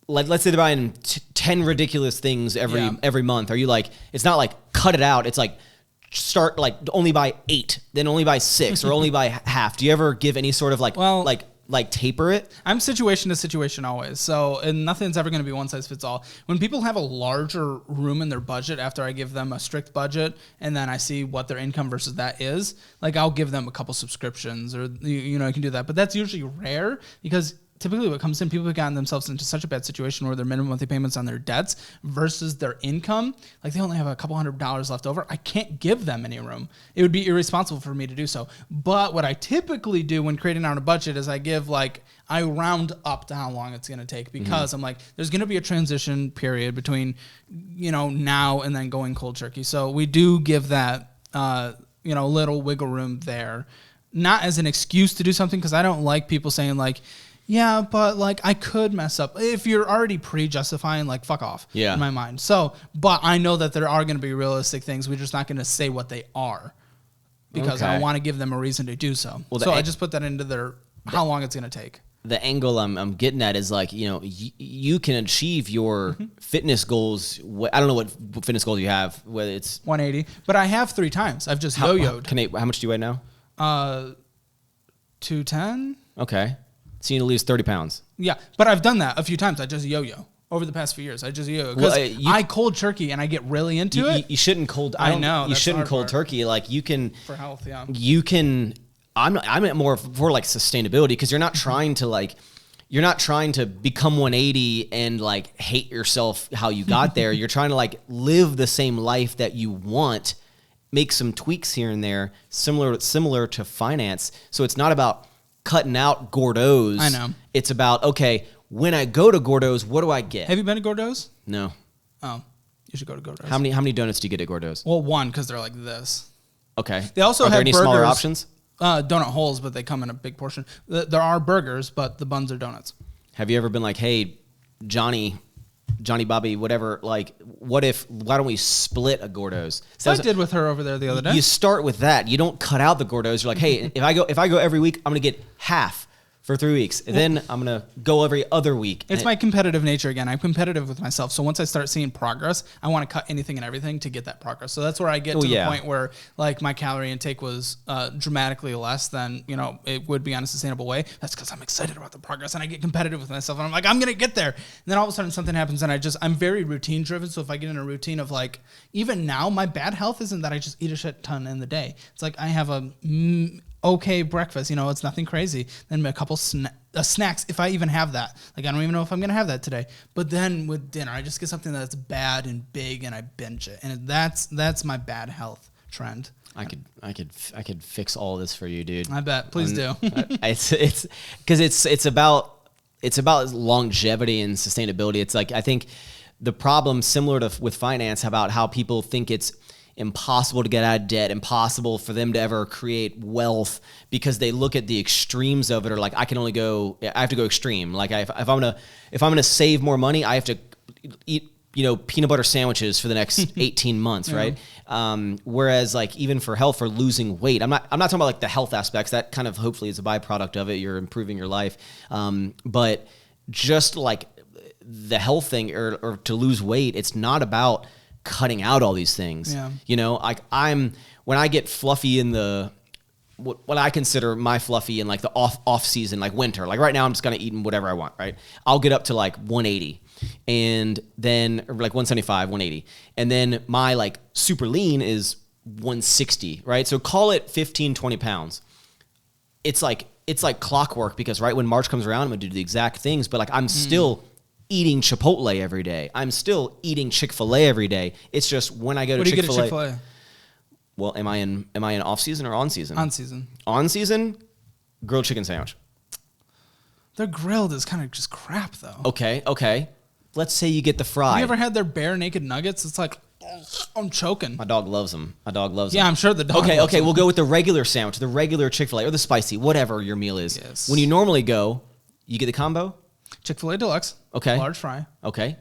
let's say they're buying 10 ridiculous things every month? Are you like, it's not like cut it out. It's like start like only buy 8, then only buy 6, or only buy half. Do you ever give any sort of like taper it? I'm situation to situation always. So, and nothing's ever going to be one size fits all. When people have a larger room in their budget after I give them a strict budget and then I see what their income versus that is, like I'll give them a couple subscriptions or, I can do that. But that's usually rare because typically what comes in, people have gotten themselves into such a bad situation where their minimum monthly payments on their debts versus their income, like they only have a couple $100 left over. I can't give them any room. It would be irresponsible for me to do so. But what I typically do when creating out a budget is I round up to how long it's going to take, because I'm like, there's going to be a transition period between, now and then going cold turkey. So we do give that, little wiggle room there, not as an excuse to do something, because I don't like people saying like, yeah, but like I could mess up. If you're already pre-justifying, like fuck off in my mind. So, but I know that there are going to be realistic things. We're just not going to say what they are, because I want to give them a reason to do so. Well, so I just put that into how long it's going to take. The angle I'm getting at is like, you can achieve your fitness goals. I don't know what fitness goals you have, whether it's 180, but I have 3 times. I've just yo-yoed. How much do you weigh now? 210. Okay. So you need to lose 30 pounds. Yeah, but I've done that a few times. I just yo-yo over the past few years. I just yo-yo because I cold turkey and I get really into it. You shouldn't cold. I know you shouldn't cold turkey. Like you can for health. Yeah. You can. I'm more for like sustainability, because you're not trying to become 180 and like hate yourself how you got there. You're trying to like live the same life that you want, make some tweaks here and there, similar to finance. So it's not about cutting out Gordo's. I know. It's about, okay, when I go to Gordo's, what do I get? Have you been to Gordo's? No. Oh, you should go to Gordo's. How many donuts do you get at Gordo's? Well, one, because they're like this. Okay. They also have there any burgers, smaller options? Donut holes, but they come in a big portion. There are burgers, but the buns are donuts. Have you ever been like, hey, Johnny, Bobby, whatever, like, why don't we split a Gordo's? So I did with her over there the other day. You start with that. You don't cut out the Gordo's. You're like, hey, if I go every week, I'm going to get half for 3 weeks. And then I'm going to go every other week. It's my competitive nature again. I'm competitive with myself. So once I start seeing progress, I want to cut anything and everything to get that progress. So that's where I get to the point where like my calorie intake was dramatically less than, it would be on a sustainable way. That's because I'm excited about the progress and I get competitive with myself. And I'm like, I'm going to get there. And then all of a sudden something happens and I'm very routine driven. So if I get in a routine of like, even now, my bad health isn't that I just eat a shit ton in the day. It's like I have a okay breakfast, it's nothing crazy. Then a couple snacks, if I even have that. Like I don't even know if I'm gonna have that today. But then with dinner, I just get something that's bad and big, and I binge it. And that's my bad health trend. I could fix all this for you, dude. I bet. Please do. It's because it's about longevity and sustainability. It's like, I think the problem similar to with finance about how people think it's impossible to get out of debt, impossible for them to ever create wealth, because they look at the extremes of it, or like I have to go extreme. Like if I'm gonna save more money, I have to eat peanut butter sandwiches for the next 18 months, right? Whereas like even for health, for losing weight, I'm not talking about like the health aspects. That kind of hopefully is a byproduct of it. You're improving your life, but just like the health thing or to lose weight, it's not about cutting out all these things. Like when I get fluffy in what I consider my fluffy in like the off season, like winter, like right now I'm just gonna eat whatever I want, right? I'll get up to like 180 and then or like 175, 180. And then my like super lean is 160, right? So call it 15, 20 pounds. It's like clockwork, because right when March comes around, I'm gonna do the exact things, but like I'm still eating Chipotle every day. I'm still eating Chick-fil-A every day. It's just when I go to Chick-fil-A. What do you get at Chick-fil-A? Well, am I in off season or on season? On season. On season, grilled chicken sandwich. Their grilled is kind of just crap though. Okay. Let's say you get the fry. Have you ever had their bare naked nuggets? It's like, I'm choking. My dog loves them. Yeah, I'm sure the dog loves Okay, them. we'll go with the regular sandwich, the regular Chick-fil-A, or the spicy, whatever your meal is. Yes. When you normally go, you get the combo? Chick-fil-A Deluxe. Okay. Large fry. Okay.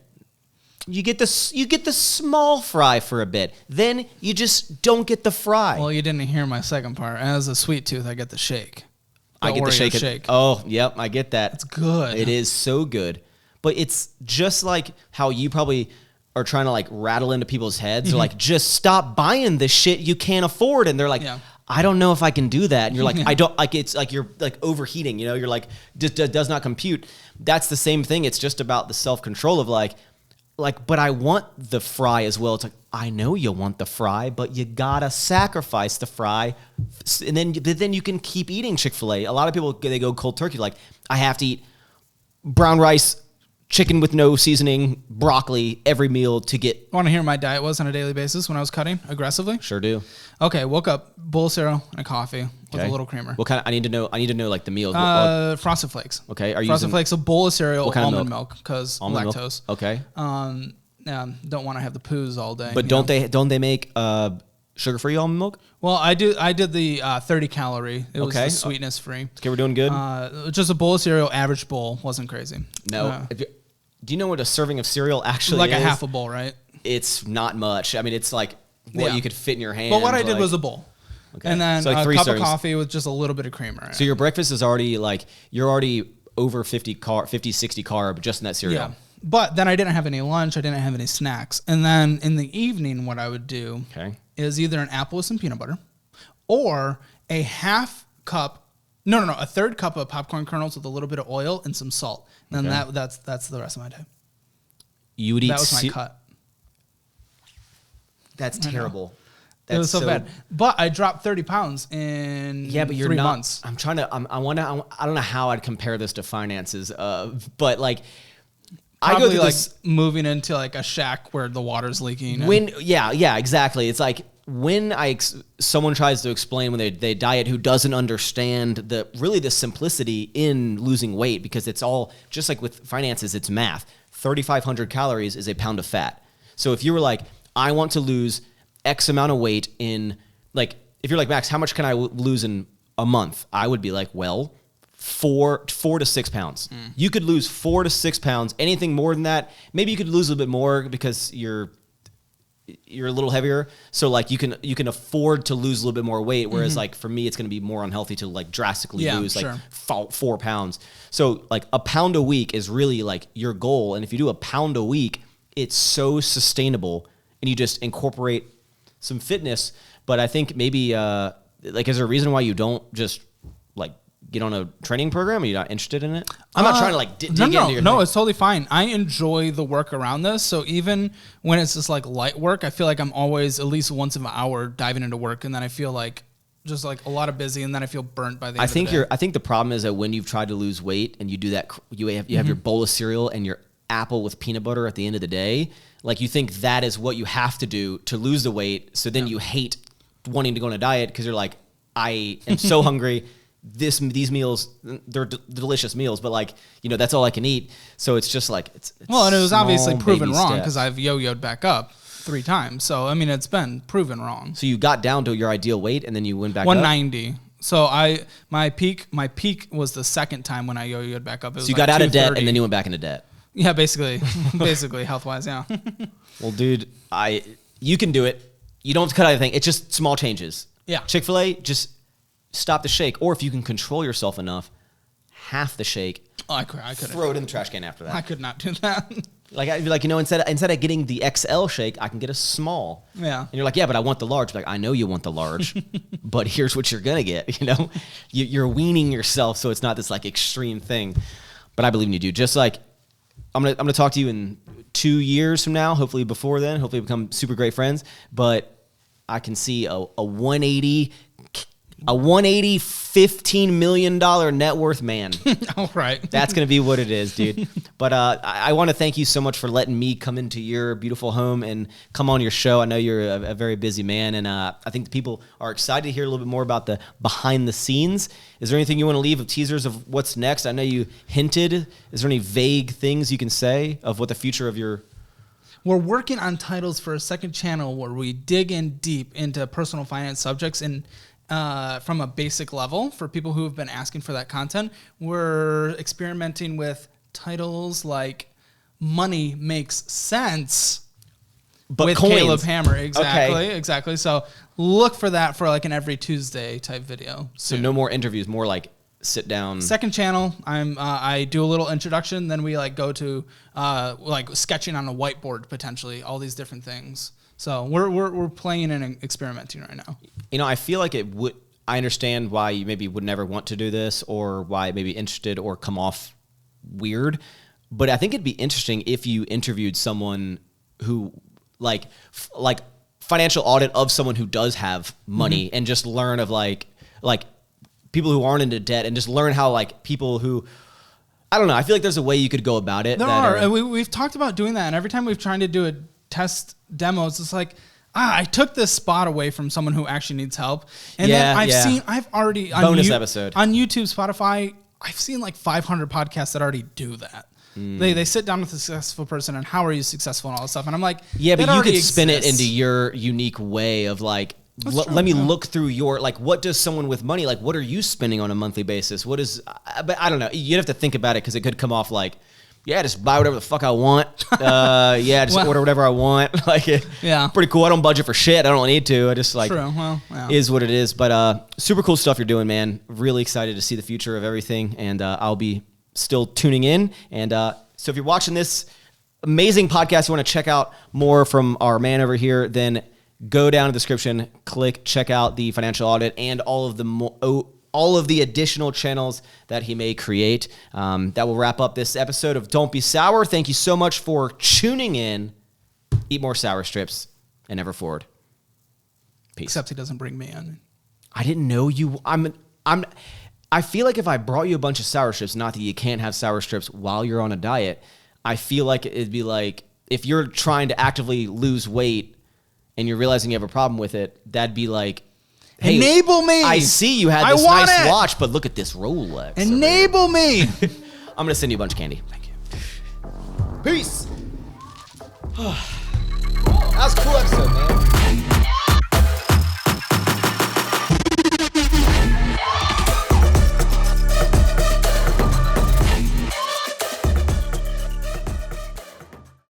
You get the small fry for a bit. Then you just don't get the fry. Well, you didn't hear my second part. As a sweet tooth, I get the shake. I get the shake. Oh, yep, I get that. It's good. It is so good. But it's just like how you probably are trying to like rattle into people's heads. They're like, just stop buying this shit you can't afford. And they're like, I don't know if I can do that. And you're like, I don't, like, it's like you're like overheating, you're like, just does not compute. That's the same thing. It's just about the self-control of like, but I want the fry as well. It's like, I know you want the fry, but you gotta sacrifice the fry. And then you can keep eating Chick-fil-A. A lot of people, they go cold turkey. Like, I have to eat brown rice, chicken with no seasoning, broccoli every meal to get. Want to hear what my diet was on a daily basis when I was cutting aggressively? Sure do. Okay, woke up, bowl of cereal and a coffee with a little creamer. What kind? I need to know like the meals. Frosted Flakes. Okay, are you Frosted using Flakes? A bowl of cereal, what kind of almond milk because lactose. Milk? Okay. Don't want to have the poos all day. But don't they make sugar-free almond milk? Well, I did the 30 calorie. It was the sweetness free. Okay, we're doing good. Just a bowl of cereal, average bowl, wasn't crazy. No. Do you know what a serving of cereal actually like is? a half a bowl, right? It's not much. I mean, it's like what you could fit in your hand. But what I did was a bowl. Okay. And then so like a cup of coffee with just a little bit of creamer. So your breakfast is already like, you're already over 50, 60 carb just in that cereal. Yeah. But then I didn't have any lunch. I didn't have any snacks. And then in the evening, what I would do is either an apple with some peanut butter or a third cup of popcorn kernels with a little bit of oil and some salt. And that's the rest of my day. You would eat. That was my cut. That's terrible. It was so bad. But I dropped 30 pounds in 3 months. I'm trying to, I don't know how I'd compare this to finances, but like, probably I go like moving into like a shack where the water's leaking. Yeah, exactly. It's like when someone tries to explain when they diet who doesn't understand the simplicity in losing weight, because it's all just like with finances, it's math. 3,500 calories is a pound of fat. So if you were like, I want to lose X amount of weight in, like, if you're like, Max, how much can I lose in a month? I would be like, well, 4 to 6 pounds. You could lose 4 to 6 pounds. Anything more than that, maybe you could lose a little bit more because you're a little heavier. So like you can afford to lose a little bit more weight. Whereas like for me, it's going to be more unhealthy to like drastically lose like 4 pounds. So like a pound a week is really like your goal. And if you do a pound a week, it's so sustainable, and you just incorporate some fitness. But I think maybe like, is there a reason why you don't just like get on a training program? Are you not interested in it? I'm not trying to like dig into your thing. It's totally fine. I enjoy the work around this. So even when it's just like light work, I feel like I'm always at least once an hour diving into work, and then I feel like just like a lot of busy, and then I feel burnt by the end of the day. I think the problem is that when you've tried to lose weight and you do that, you have your bowl of cereal and your apple with peanut butter at the end of the day, like you think that is what you have to do to lose the weight. So then you hate wanting to go on a diet because you're like, I am so hungry. These meals, they're delicious meals, but like, that's all I can eat. So it's just like, it's well, and it was obviously proven wrong because I've yo-yoed back up 3 times. So, I mean, it's been proven wrong. So you got down to your ideal weight and then you went back 190. Up? So my peak was the second time when I yo-yoed back up. It was so you got out of debt and then you went back into debt. Yeah, basically health-wise, yeah. Well, dude, you can do it. You don't have to cut anything. It's just small changes. Yeah. Chick-fil-A, just stop the shake. Or if you can control yourself enough, half the shake. Oh, I could throw it in the trash can after that. I could not do that. Like I'd be like, instead of getting the XL shake, I can get a small. Yeah. And you're like, yeah, but I want the large. Like, I know you want the large, but here's what you're gonna get. You're weaning yourself so it's not this like extreme thing. But I believe in you, dude. Just like I'm gonna talk to you in 2 years from now. Hopefully before then. Hopefully become super great friends. But I can see a 180 $15 million net worth man. All right. That's going to be what it is, dude. But I want to thank you so much for letting me come into your beautiful home and come on your show. I know you're a very busy man, and I think the people are excited to hear a little bit more about the behind the scenes. Is there anything you want to leave of teasers of what's next? I know you hinted. Is there any vague things you can say of what the future of your... We're working on titles for a second channel where we dig in deep into personal finance subjects and from a basic level for people who have been asking for that content. We're experimenting with titles like Money Makes Sense but with coins. Caleb Hammer. Exactly. So look for that for like an every Tuesday type video. So no more interviews, more like sit down. Second channel, I do a little introduction, then we like go to like sketching on a whiteboard potentially, all these different things. So we're playing and experimenting right now. I feel like it would. I understand why you maybe would never want to do this, or why maybe interested or come off weird. But I think it'd be interesting if you interviewed someone who like financial audit of someone who does have money, and just learn of like people who aren't into debt, and just learn how like people who I don't know. I feel like there's a way you could go about it. There are. And we've talked about doing that. And every time we've tried to do a test demos, it's like, I took this spot away from someone who actually needs help. And then I've already bonus episode on YouTube, Spotify, I've seen like 500 podcasts that already do that. They sit down with a successful person and how are you successful and all this stuff. And I'm like, yeah, but you could spin it into your unique way of like, let me look through your, like, what does someone with money, like, what are you spending on a monthly basis? What is, but I don't know. You'd have to think about it because it could come off like, yeah, just buy whatever the fuck I want. Yeah, just order whatever I want. Like, pretty cool. I don't budget for shit. I don't need to. I just like, is what it is. But super cool stuff you're doing, man. Really excited to see the future of everything. And I'll be still tuning in. And so if you're watching this amazing podcast, you want to check out more from our man over here, then go down in the description, check out the financial audit and all of the additional channels that he may create. That will wrap up this episode of Don't Be Sour. Thank you so much for tuning in. Eat more sour strips and never forward. Peace. Except he doesn't bring me in. I didn't know you. I feel like if I brought you a bunch of sour strips, not that you can't have sour strips while you're on a diet, I feel like it'd be like if you're trying to actively lose weight and you're realizing you have a problem with it, that'd be like, hey, enable me. I see you had this nice watch, but look at this Rolex. Enable me. I'm going to send you a bunch of candy. Thank you. Peace. That was a cool episode, man.